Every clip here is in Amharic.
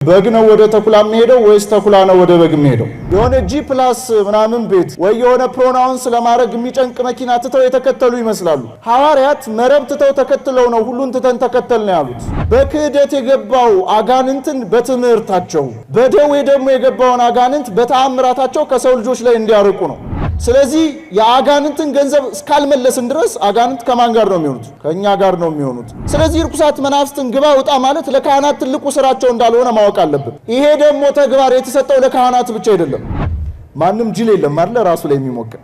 በግ ነው ወደ ተኩላ የሚሄደው ወይስ ተኩላ ነው ወደ በግ የሚሄደው? የሆነ ጂ ፕላስ ምናምን ቤት ወይ የሆነ ፕሮናውንስ ለማድረግ የሚጨንቅ መኪና ትተው የተከተሉ ይመስላሉ። ሐዋርያት መረብ ትተው ተከትለው ነው ሁሉን ትተን ተከተል ነው ያሉት። በክህደት የገባው አጋንንትን በትምህርታቸው፣ በደዌ ደግሞ የገባውን አጋንንት በተአምራታቸው ከሰው ልጆች ላይ እንዲያርቁ ነው። ስለዚህ የአጋንንትን ገንዘብ እስካልመለስን ድረስ አጋንንት ከማን ጋር ነው የሚሆኑት? ከኛ ጋር ነው የሚሆኑት። ስለዚህ ርኩሳት መናፍስትን ግባ ውጣ ማለት ለካህናት ትልቁ ስራቸው እንዳልሆነ ማወቅ አለብን። ይሄ ደግሞ ተግባር የተሰጠው ለካህናት ብቻ አይደለም። ማንም ጅል የለም አይደል ራሱ ላይ የሚሞክር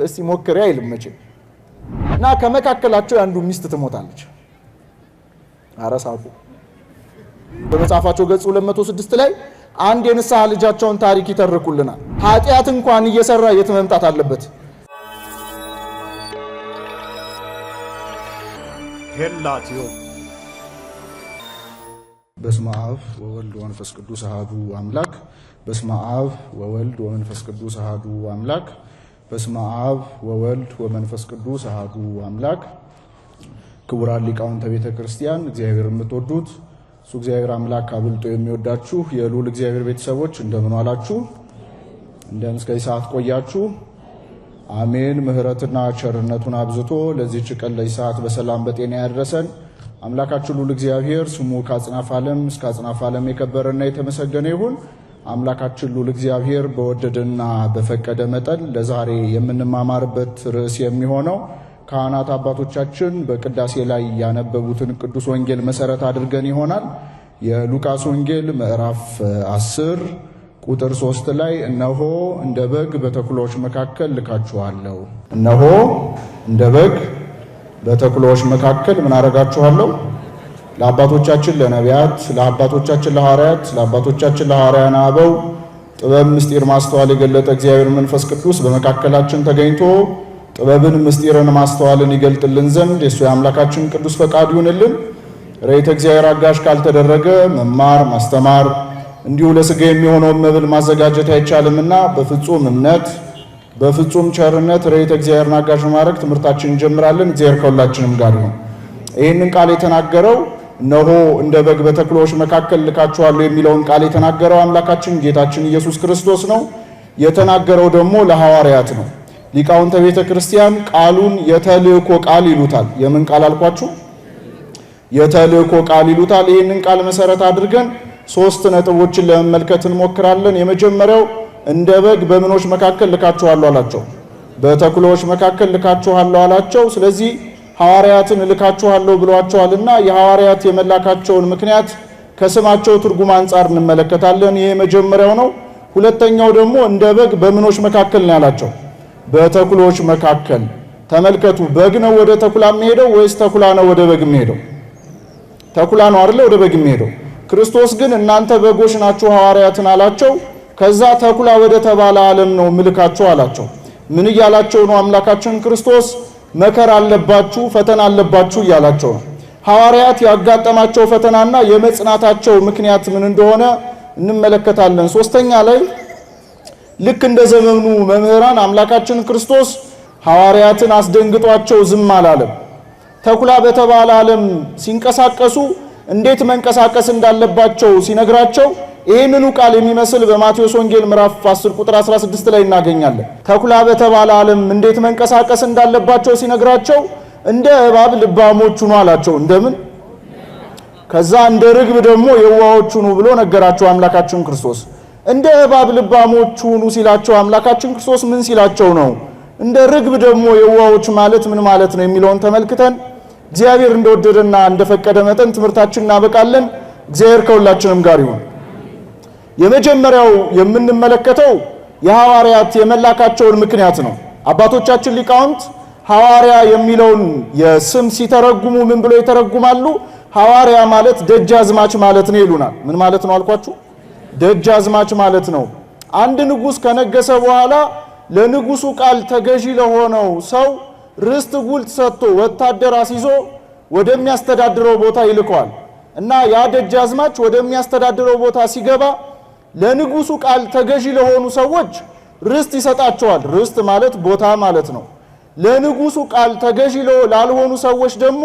እስቲ ሞክሪ አይልም መቼም። እና ከመካከላቸው አንዱ ሚስት ትሞታለች። አረሳቁ በመጽሐፋቸው ገጽ 206 ላይ አንድ የንስሐ ልጃቸውን ታሪክ ይተርኩልናል። ኃጢአት እንኳን እየሰራ የት መምጣት አለበት? ሄላቲዮ በስመ አብ ወወልድ ወመንፈስ ቅዱስ አሐዱ አምላክ። በስመ አብ ወወልድ ወመንፈስ ቅዱስ አሐዱ አምላክ። በስመ አብ ወወልድ ወመንፈስ ቅዱስ አሐዱ አምላክ። ክቡራን ሊቃውንተ ቤተ ክርስቲያን፣ እግዚአብሔር የምትወዱት እሱ እግዚአብሔር አምላክ አብልጦ የሚወዳችሁ የልዑል እግዚአብሔር ቤተሰቦች እንደምን ዋላችሁ? እንደምን እስከዚህ ሰዓት ቆያችሁ? አሜን። ምሕረትና ቸርነቱን አብዝቶ ለዚህች ቀን ለዚህ ሰዓት በሰላም በጤና ያደረሰን አምላካችን ልዑል እግዚአብሔር ስሙ ከአጽናፈ ዓለም እስከ አጽናፈ ዓለም የከበረና የተመሰገነ ይሁን። አምላካችን ልዑል እግዚአብሔር በወደደና በፈቀደ መጠን ለዛሬ የምንማማርበት ርዕስ የሚሆነው ካህናት አባቶቻችን በቅዳሴ ላይ ያነበቡትን ቅዱስ ወንጌል መሰረት አድርገን ይሆናል። የሉቃስ ወንጌል ምዕራፍ 10 ቁጥር 3 ላይ እነሆ እንደ በግ በተኩላዎች መካከል ልካችኋለሁ። እነሆ እንደ በግ በተኩላዎች መካከል ምን አደርጋችኋለሁ? ለአባቶቻችን ለነቢያት፣ ለአባቶቻችን ለሐዋርያት፣ ለአባቶቻችን ለሐዋርያነ አበው ጥበብ፣ ምስጢር፣ ማስተዋል የገለጠ እግዚአብሔር መንፈስ ቅዱስ በመካከላችን ተገኝቶ ጥበብን፣ ምስጢርን፣ ማስተዋልን ይገልጥልን ዘንድ የሱ የአምላካችን ቅዱስ ፈቃድ ይሁንልን። ርኤተ እግዚአብሔር አጋዥ ካልተደረገ መማር ማስተማር እንዲሁ ለሥጋ የሚሆነውን መብል ማዘጋጀት አይቻልምና በፍጹም እምነት በፍጹም ቸርነት ርኤተ እግዚአብሔርን አጋዥ ማድረግ ትምህርታችን እንጀምራለን። እግዚአብሔር ከሁላችንም ጋር ይሁን። ይህንን ቃል የተናገረው እነሆ እንደ በግ በተኩላዎች መካከል ልካችኋለሁ የሚለውን ቃል የተናገረው አምላካችን ጌታችን ኢየሱስ ክርስቶስ ነው። የተናገረው ደግሞ ለሐዋርያት ነው። ሊቃውንተ ቤተ ክርስቲያን ቃሉን የተልእኮ ቃል ይሉታል። የምን ቃል አልኳችሁ? የተልእኮ ቃል ይሉታል። ይህንን ቃል መሰረት አድርገን 3 ነጥቦችን ለመመልከት እንሞክራለን። የመጀመሪያው እንደ በግ በምኖች መካከል ልካችኋለሁ አላቸው። በተኩላዎች መካከል ልካችኋለሁ አላቸው። ስለዚህ ሐዋርያትን ልካችኋለሁ ብሏቸዋልና የሐዋርያት የመላካቸውን ምክንያት ከስማቸው ትርጉም አንጻር እንመለከታለን። ይሄ የመጀመሪያው ነው። ሁለተኛው ደግሞ እንደ በግ በምኖች መካከል ነው ያላቸው። በተኩላዎች መካከል ተመልከቱ። በግ ነው ወደ ተኩላ የሚሄደው ወይስ ተኩላ ነው ወደ በግ የሚሄደው? ተኩላ ነው አይደል ወደ በግ የሚሄደው። ክርስቶስ ግን እናንተ በጎች ናችሁ ሐዋርያትን አላቸው። ከዛ ተኩላ ወደ ተባለ ዓለም ነው ምልካቸው አላቸው። ምን እያላቸው ነው? አምላካችን ክርስቶስ መከራ አለባችሁ፣ ፈተና አለባችሁ እያላቸው ነው። ሐዋርያት ያጋጠማቸው ፈተናና የመጽናታቸው ምክንያት ምን እንደሆነ እንመለከታለን። ሶስተኛ ላይ ልክ እንደ ዘመኑ መምህራን አምላካችን ክርስቶስ ሐዋርያትን አስደንግጧቸው ዝም አላለም። ተኩላ በተባለ ዓለም ሲንቀሳቀሱ እንዴት መንቀሳቀስ እንዳለባቸው ሲነግራቸው ይህንኑ ቃል የሚመስል በማቴዎስ ወንጌል ምዕራፍ 10 ቁጥር 16 ላይ እናገኛለን። ተኩላ በተባለ ዓለም እንዴት መንቀሳቀስ እንዳለባቸው ሲነግራቸው እንደ እባብ ልባሞች ሁኑ አላቸው። እንደምን? ከዛ እንደ ርግብ ደግሞ የዋሆች ሁኑ ብሎ ነገራቸው አምላካችን ክርስቶስ። እንደ እባብ ልባሞች ሁኑ ሲላቸው አምላካችን ክርስቶስ ምን ሲላቸው ነው? እንደ ርግብ ደግሞ የዋሆች ማለት ምን ማለት ነው የሚለውን ተመልክተን እግዚአብሔር እንደወደደና እንደፈቀደ መጠን ትምህርታችንን እናበቃለን። እግዚአብሔር ከሁላችንም ጋር ይሁን። የመጀመሪያው የምንመለከተው የሐዋርያት የመላካቸውን ምክንያት ነው። አባቶቻችን ሊቃውንት ሐዋርያ የሚለውን የስም ሲተረጉሙ ምን ብለው ይተረጉማሉ? ሐዋርያ ማለት ደጃዝማች ማለት ነው ይሉናል። ምን ማለት ነው አልኳችሁ? ደጃዝማች ማለት ነው። አንድ ንጉሥ ከነገሰ በኋላ ለንጉሱ ቃል ተገዢ ለሆነው ሰው ርስት ጉልት ሰጥቶ ወታደር አስይዞ ወደሚያስተዳድረው ቦታ ይልከዋል እና ያ ደጃዝማች ወደሚያስተዳድረው ቦታ ሲገባ ለንጉሱ ቃል ተገዢ ለሆኑ ሰዎች ርስት ይሰጣቸዋል። ርስት ማለት ቦታ ማለት ነው። ለንጉሱ ቃል ተገዢ ላልሆኑ ሰዎች ደግሞ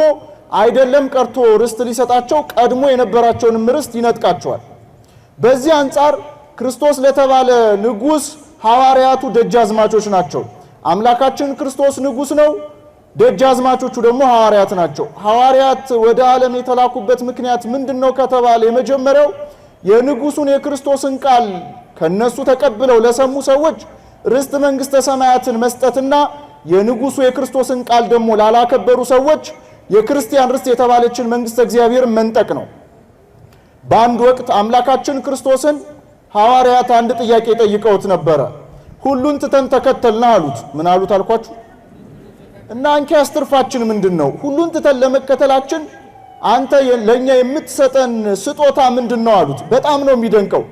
አይደለም ቀርቶ ርስት ሊሰጣቸው ቀድሞ የነበራቸውን ርስት ይነጥቃቸዋል። በዚህ አንጻር ክርስቶስ ለተባለ ንጉስ ሐዋርያቱ ደጃዝማቾች ናቸው። አምላካችን ክርስቶስ ንጉስ ነው፣ ደጃዝማቾቹ ደግሞ ሐዋርያት ናቸው። ሐዋርያት ወደ ዓለም የተላኩበት ምክንያት ምንድነው ከተባለ የመጀመሪያው የንጉሱን የክርስቶስን ቃል ከነሱ ተቀብለው ለሰሙ ሰዎች ርስት መንግስተ ሰማያትን መስጠትና የንጉሱ የክርስቶስን ቃል ደግሞ ላላከበሩ ሰዎች የክርስቲያን ርስት የተባለችን መንግስተ እግዚአብሔርን መንጠቅ ነው። በአንድ ወቅት አምላካችን ክርስቶስን ሐዋርያት አንድ ጥያቄ ጠይቀውት ነበረ። ሁሉን ትተን ተከተልና አሉት። ምን አሉት አልኳችሁ? እና አንኪያስ ትርፋችን ምንድነው? ሁሉን ትተን ለመከተላችን አንተ ለኛ የምትሰጠን ስጦታ ምንድነው አሉት። በጣም ነው የሚደንቀው።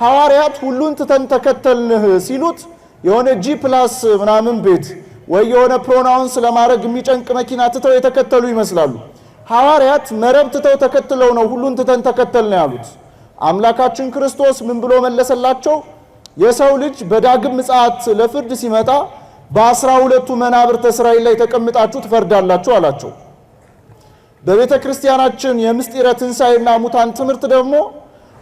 ሐዋርያት ሁሉን ትተን ተከተልንህ ሲሉት የሆነ G+ ምናምን ቤት ወይ የሆነ ፕሮናውንስ ለማድረግ የሚጨንቅ መኪና ትተው የተከተሉ ይመስላሉ። ሐዋርያት መረብ ትተው ተከትለው ነው ሁሉን ትተን ተከተልን ያሉት። አምላካችን ክርስቶስ ምን ብሎ መለሰላቸው? የሰው ልጅ በዳግም ምጽአት ለፍርድ ሲመጣ በ12ቱ መናብርተ እስራኤል ላይ ተቀምጣችሁ ትፈርዳላችሁ አላቸው። በቤተ ክርስቲያናችን የምስጢረ ትንሣኤና ሙታን ትምህርት ደግሞ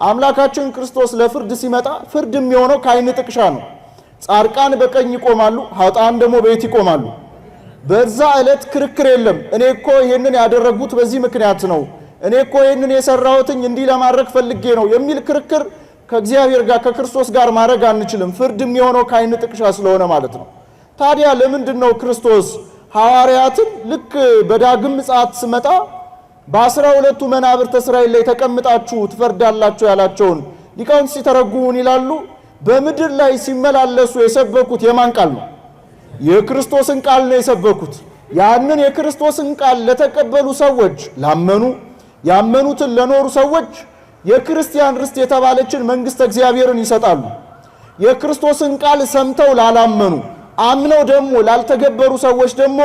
አምላካችን ክርስቶስ ለፍርድ ሲመጣ ፍርድ የሚሆነው ከዓይን ጥቅሻ ነው። ጻድቃን በቀኝ ይቆማሉ፣ ኃጥአን ደግሞ በየት ይቆማሉ? በዛ ዕለት ክርክር የለም። እኔ እኮ ይሄንን ያደረጉት በዚህ ምክንያት ነው፣ እኔ እኮ ይሄንን የሰራሁትኝ እንዲህ ለማድረግ ፈልጌ ነው የሚል ክርክር ከእግዚአብሔር ጋር ከክርስቶስ ጋር ማድረግ አንችልም። ፍርድ የሚሆነው ከዓይን ጥቅሻ ስለሆነ ማለት ነው። ታዲያ ለምንድን ነው ክርስቶስ ሐዋርያትን ልክ በዳግም ምጽአት ሲመጣ በ12ቱ መናብርተ እስራኤል ላይ ተቀምጣችሁ ትፈርዳላችሁ ያላቸውን ሊቃውንት ሲተረጉሙን ይላሉ? በምድር ላይ ሲመላለሱ የሰበኩት የማን ቃል ነው? የክርስቶስን ቃል ነው የሰበኩት። ያንን የክርስቶስን ቃል ለተቀበሉ ሰዎች፣ ላመኑ ያመኑትን ለኖሩ ሰዎች የክርስቲያን ርስት የተባለችን መንግስተ እግዚአብሔርን ይሰጣሉ። የክርስቶስን ቃል ሰምተው ላላመኑ አምነው ደግሞ ላልተገበሩ ሰዎች ደግሞ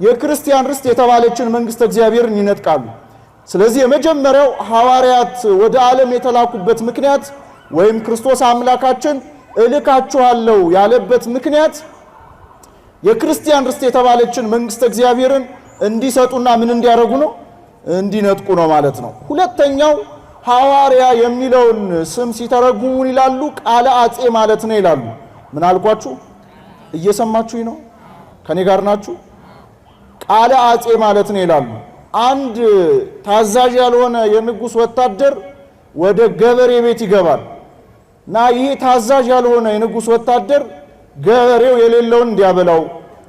የክርስቲያን ርስት የተባለችን መንግስተ እግዚአብሔርን ይነጥቃሉ። ስለዚህ የመጀመሪያው ሐዋርያት ወደ ዓለም የተላኩበት ምክንያት ወይም ክርስቶስ አምላካችን እልካችኋለሁ ያለበት ምክንያት የክርስቲያን ርስት የተባለችን መንግስተ እግዚአብሔርን እንዲሰጡና ምን እንዲያደርጉ ነው? እንዲነጥቁ ነው ማለት ነው። ሁለተኛው ሐዋርያ የሚለውን ስም ሲተረጉሙን ይላሉ ቃለ አጼ ማለት ነው ይላሉ። ምን አልኳችሁ? እየሰማችሁኝ ነው? ከኔ ጋር ናችሁ? ቃለ አጼ ማለት ነው ይላሉ። አንድ ታዛዥ ያልሆነ የንጉስ ወታደር ወደ ገበሬ ቤት ይገባል እና ይሄ ታዛዥ ያልሆነ የንጉስ ወታደር ገበሬው የሌለውን እንዲያበላው፣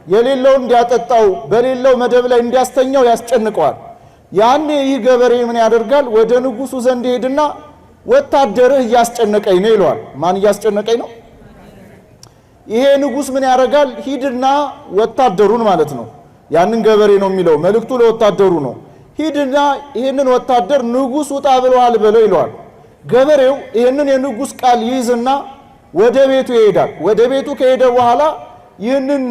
የሌለውን እንዲያጠጣው፣ በሌለው መደብ ላይ እንዲያስተኛው ያስጨንቀዋል። ያኔ ይህ ገበሬ ምን ያደርጋል? ወደ ንጉሱ ዘንድ ሄድና ወታደርህ እያስጨነቀኝ ነው ይለዋል። ማን እያስጨነቀኝ ነው? ይሄ ንጉስ ምን ያደርጋል? ሂድና ወታደሩን ማለት ነው፣ ያንን ገበሬ ነው የሚለው፣ መልእክቱ ለወታደሩ ነው። ሂድና ይሄንን ወታደር ንጉስ ውጣ ብለዋል በለው ይለዋል። ገበሬው ይሄንን የንጉስ ቃል ይይዝና ወደ ቤቱ ይሄዳል። ወደ ቤቱ ከሄደ በኋላ ይህንን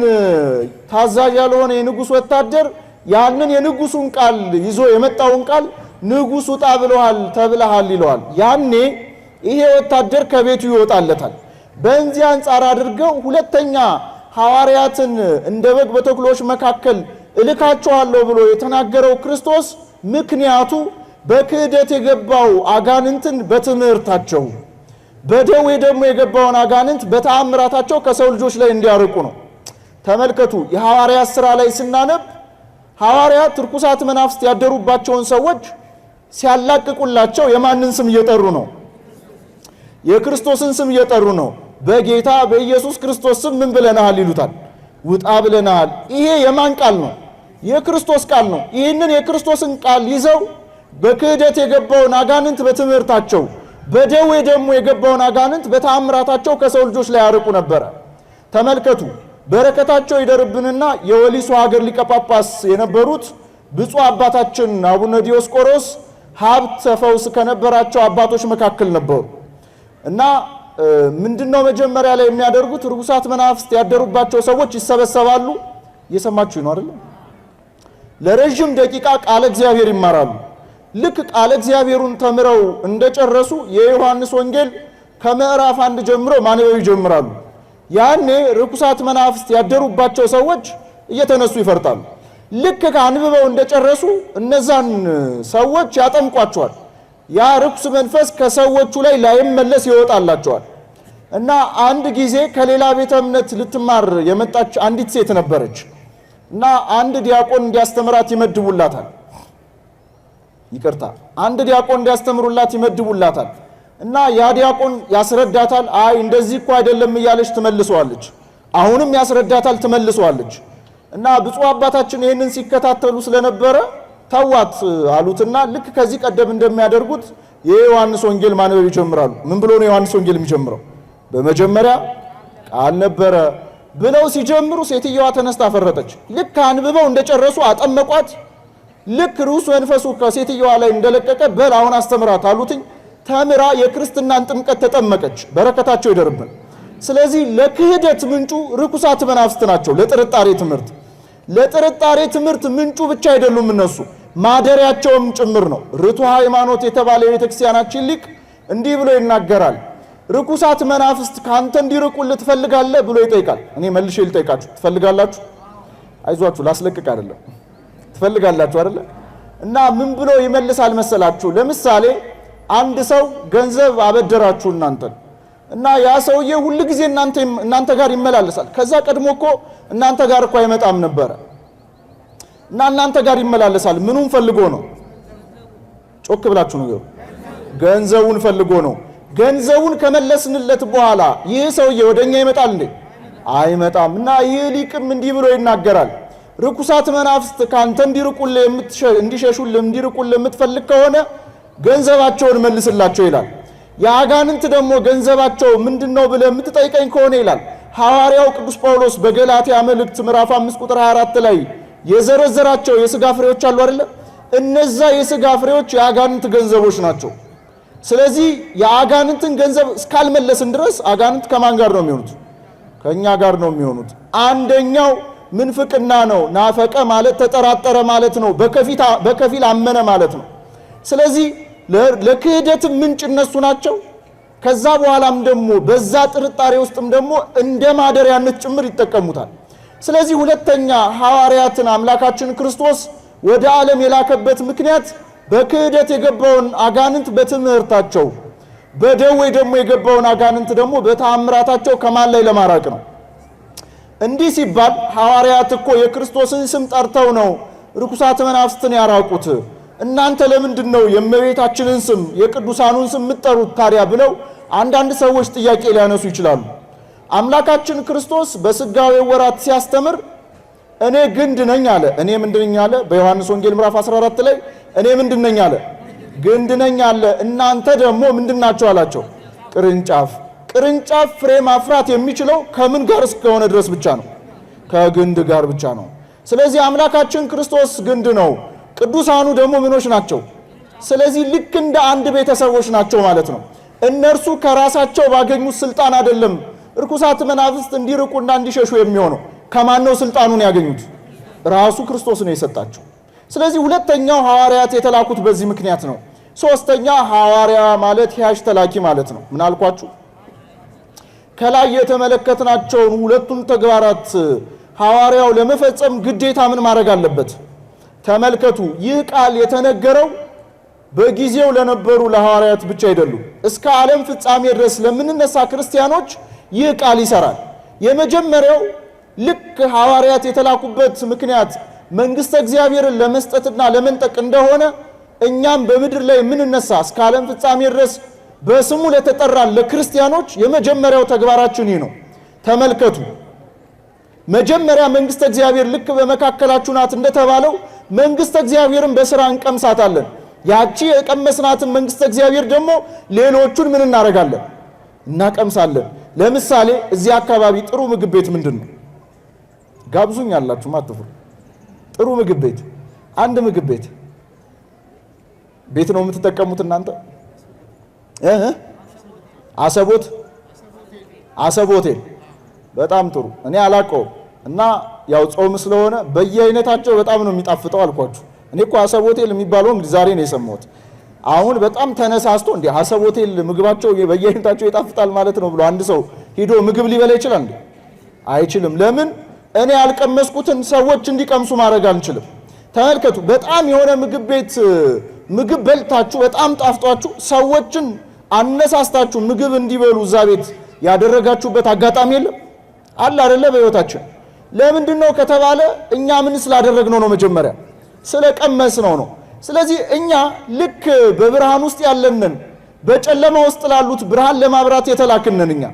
ታዛዥ ያልሆነ የንጉስ ወታደር ያንን የንጉሱን ቃል ይዞ የመጣውን ቃል ንጉስ ውጣ ብለዋል ተብለሃል ይለዋል። ያኔ ይሄ ወታደር ከቤቱ ይወጣለታል። በእንዚህ አንጻር አድርገው ሁለተኛ ሐዋርያትን እንደ በግ በተኩሎች መካከል እልካቸዋለሁ ብሎ የተናገረው ክርስቶስ ምክንያቱ በክህደት የገባው አጋንንትን በትምህርታቸው፣ በደዌ ደግሞ የገባውን አጋንንት በተአምራታቸው ከሰው ልጆች ላይ እንዲያርቁ ነው። ተመልከቱ፣ የሐዋርያት ሥራ ላይ ስናነብ ሐዋርያት ርኩሳት መናፍስት ያደሩባቸውን ሰዎች ሲያላቅቁላቸው የማንን ስም እየጠሩ ነው? የክርስቶስን ስም እየጠሩ ነው። በጌታ በኢየሱስ ክርስቶስ ስም ምን ብለናል ይሉታል? ውጣ ብለናል። ይሄ የማን ቃል ነው? የክርስቶስ ቃል ነው። ይህንን የክርስቶስን ቃል ይዘው በክህደት የገባውን አጋንንት በትምህርታቸው፣ በደዌ ደግሞ የገባውን አጋንንት በተአምራታቸው ከሰው ልጆች ላይ ያርቁ ነበረ። ተመልከቱ፣ በረከታቸው ይደርብንና የወሊሶ ሀገር ሊቀ ጳጳስ የነበሩት ብፁዕ አባታችን አቡነ ዲዮስቆሮስ ሀብተ ፈውስ ከነበራቸው አባቶች መካከል ነበሩ እና ምንድነው መጀመሪያ ላይ የሚያደርጉት? ርኩሳት መናፍስት ያደሩባቸው ሰዎች ይሰበሰባሉ። እየሰማችሁ ነው አይደል? ለረጅም ደቂቃ ቃለ እግዚአብሔር ይማራሉ። ልክ ቃለ እግዚአብሔሩን ተምረው እንደጨረሱ የዮሐንስ ወንጌል ከምዕራፍ 1 ጀምሮ ማንበብ ይጀምራሉ። ያኔ ርኩሳት መናፍስት ያደሩባቸው ሰዎች እየተነሱ ይፈርጣሉ። ልክ ከአንብበው እንደጨረሱ እነዛን ሰዎች ያጠምቋቸዋል። ያ ርኩስ መንፈስ ከሰዎቹ ላይ ላይመለስ ይወጣላቸዋል። እና አንድ ጊዜ ከሌላ ቤተ እምነት ልትማር የመጣች አንዲት ሴት ነበረች እና አንድ ዲያቆን እንዲያስተምራት ይመድቡላታል። ይቅርታ፣ አንድ ዲያቆን እንዲያስተምሩላት ይመድቡላታል እና ያ ዲያቆን ያስረዳታል። አይ እንደዚህ እኮ አይደለም እያለች ትመልሰዋለች። አሁንም ያስረዳታል፣ ትመልሰዋለች። እና ብፁዕ አባታችን ይህንን ሲከታተሉ ስለነበረ ተዋት አሉትና ልክ ከዚህ ቀደም እንደሚያደርጉት የዮሐንስ ወንጌል ማንበብ ይጀምራሉ። ምን ብሎ ነው ዮሐንስ ወንጌል የሚጀምረው? በመጀመሪያ ቃል ነበረ ብለው ሲጀምሩ ሴትየዋ ተነስታ ፈረጠች። ልክ አንብበው እንደጨረሱ አጠመቋት። ልክ ርኩስ መንፈሱ ከሴትየዋ ላይ እንደለቀቀ በል አሁን አስተምራት አሉትኝ። ተምራ የክርስትናን ጥምቀት ተጠመቀች። በረከታቸው ይደርብን። ስለዚህ ለክህደት ምንጩ ርኩሳት መናፍስት ናቸው። ለጥርጣሬ ትምህርት ምንጩ ብቻ አይደሉም፣ እነሱ ማደሪያቸውም ጭምር ነው። ርቱዕ ሃይማኖት የተባለ የቤተክርስቲያናችን ሊቅ እንዲህ ብሎ ይናገራል። ርኩሳት መናፍስት ካንተ እንዲርቁልህ ትፈልጋለህ ብሎ ይጠይቃል። እኔ መልሼ ልጠይቃችሁ፣ ትፈልጋላችሁ? አይዟችሁ፣ ላስለቅቅ አይደለም፣ ትፈልጋላችሁ አይደለ? እና ምን ብሎ ይመልሳል መሰላችሁ? ለምሳሌ አንድ ሰው ገንዘብ አበደራችሁ እናንተን እና ያ ሰውዬ ሁሉ ጊዜ እናንተ ጋር ይመላለሳል። ከዛ ቀድሞ እኮ እናንተ ጋር እኮ አይመጣም ነበረ እና እናንተ ጋር ይመላለሳል። ምኑን ፈልጎ ነው? ጮክ ብላችሁ ነገሩ። ገንዘቡን ፈልጎ ነው። ገንዘቡን ከመለስንለት በኋላ ይህ ሰውዬ ወደኛ ይመጣል እንዴ? አይመጣም። እና ይህ ሊቅም እንዲህ ብሎ ይናገራል። ርኩሳት መናፍስት ካንተ እንዲሸሹልህ እንዲርቁልህ የምትፈልግ ከሆነ ገንዘባቸውን መልስላቸው ይላል። የአጋንንት ደግሞ ገንዘባቸው ምንድነው ብለህ የምትጠይቀኝ ከሆነ ይላል ሐዋርያው ቅዱስ ጳውሎስ በገላትያ መልእክት ምዕራፍ 5 ቁጥር 24 ላይ የዘረዘራቸው የሥጋ ፍሬዎች አሉ አይደል? እነዛ የሥጋ ፍሬዎች የአጋንንት ገንዘቦች ናቸው። ስለዚህ የአጋንንትን ገንዘብ እስካልመለስን ድረስ አጋንንት ከማን ጋር ነው የሚሆኑት? ከኛ ጋር ነው የሚሆኑት። አንደኛው ምንፍቅና ነው። ናፈቀ ማለት ተጠራጠረ ማለት ነው። በከፊል አመነ ማለት ነው። ስለዚህ ለክህደት ምንጭ እነሱ ናቸው። ከዛ በኋላም ደግሞ በዛ ጥርጣሬ ውስጥም ደግሞ እንደ ማደሪያነት ጭምር ይጠቀሙታል። ስለዚህ ሁለተኛ ሐዋርያትን አምላካችን ክርስቶስ ወደ ዓለም የላከበት ምክንያት በክህደት የገባውን አጋንንት በትምህርታቸው፣ በደዌ ደግሞ የገባውን አጋንንት ደግሞ በተአምራታቸው ከማን ላይ ለማራቅ ነው። እንዲህ ሲባል ሐዋርያት እኮ የክርስቶስን ስም ጠርተው ነው ርኩሳት መናፍስትን ያራቁት። እናንተ ለምንድን ነው የእመቤታችንን ስም የቅዱሳኑን ስም የምትጠሩት ታዲያ ብለው አንዳንድ ሰዎች ጥያቄ ሊያነሱ ይችላሉ። አምላካችን ክርስቶስ በሥጋዌ ወራት ሲያስተምር እኔ ግንድ ነኝ አለ። እኔ ምንድነኝ አለ? በዮሐንስ ወንጌል ምዕራፍ 14 ላይ እኔ ምንድነኝ አለ? ግንድ ነኝ አለ። እናንተ ደግሞ ምንድናችሁ አላቸው? ቅርንጫፍ። ቅርንጫፍ ፍሬ ማፍራት የሚችለው ከምን ጋር እስከሆነ ድረስ ብቻ ነው? ከግንድ ጋር ብቻ ነው። ስለዚህ አምላካችን ክርስቶስ ግንድ ነው፣ ቅዱሳኑ ደግሞ ምኖች ናቸው? ስለዚህ ልክ እንደ አንድ ቤተሰቦች ናቸው ማለት ነው። እነርሱ ከራሳቸው ባገኙት ስልጣን አይደለም ርኩሳት መናፍስት እንዲርቁና እንዲሸሹ የሚሆነው። ከማን ነው ስልጣኑን ያገኙት? ራሱ ክርስቶስ ነው የሰጣቸው። ስለዚህ ሁለተኛው ሐዋርያት የተላኩት በዚህ ምክንያት ነው። ሶስተኛ ሐዋርያ ማለት ሕያጅ ተላኪ ማለት ነው። ምን አልኳችሁ? ከላይ የተመለከትናቸውን ሁለቱን ተግባራት ሐዋርያው ለመፈጸም ግዴታ ምን ማድረግ አለበት? ተመልከቱ። ይህ ቃል የተነገረው በጊዜው ለነበሩ ለሐዋርያት ብቻ አይደሉም። እስከ ዓለም ፍጻሜ ድረስ ለምንነሳ ክርስቲያኖች ይህ ቃል ይሰራል። የመጀመሪያው ልክ ሐዋርያት የተላኩበት ምክንያት መንግሥተ እግዚአብሔርን ለመስጠትና ለመንጠቅ እንደሆነ እኛም በምድር ላይ የምንነሳ እስከ ዓለም ፍጻሜ ድረስ በስሙ ለተጠራን ለክርስቲያኖች የመጀመሪያው ተግባራችን ይህ ነው። ተመልከቱ። መጀመሪያ መንግሥተ እግዚአብሔር ልክ በመካከላችሁ ናት እንደተባለው መንግሥተ እግዚአብሔርን በሥራ እንቀምሳታለን። ያቺ የቀመስናትን መንግሥተ እግዚአብሔር ደግሞ ሌሎቹን ምን እናደርጋለን? እናቀምሳለን። ለምሳሌ እዚህ አካባቢ ጥሩ ምግብ ቤት ምንድን ነው? ጋብዙኝ አላችሁ ማጥፉ። ጥሩ ምግብ ቤት፣ አንድ ምግብ ቤት ነው የምትጠቀሙት እናንተ? አሰቦት በጣም ጥሩ። እኔ አላውቀውም እና ያው ጾም ስለሆነ በየአይነታቸው በጣም ነው የሚጣፍጠው አልኳችሁ። እኔ እኮ አሰቦቴል የሚባለው እንግዲህ ዛሬ ነው የሰማሁት። አሁን በጣም ተነሳስቶ እንዴ አሰቦቴል ምግባቸው በየአይነታቸው ይጣፍጣል ማለት ነው ብሎ አንድ ሰው ሄዶ ምግብ ሊበላ ይችላል እንዴ? አይችልም። ለምን? እኔ ያልቀመስኩትን ሰዎች እንዲቀምሱ ማድረግ አንችልም። ተመልከቱ። በጣም የሆነ ምግብ በልታችሁ በጣም ጣፍጧችሁ ሰዎችን አነሳስታችሁ ምግብ እንዲበሉ እዛ ቤት ያደረጋችሁበት አጋጣሚ የለም አለ አይደለ? በህይወታችን ለምንድነው ከተባለ እኛ ምን ስላደረግነው ነው? መጀመሪያ ስለቀመስነው ነው። ስለዚህ እኛ ልክ በብርሃን ውስጥ ያለንን በጨለማ ውስጥ ላሉት ብርሃን ለማብራት የተላክነን እኛ።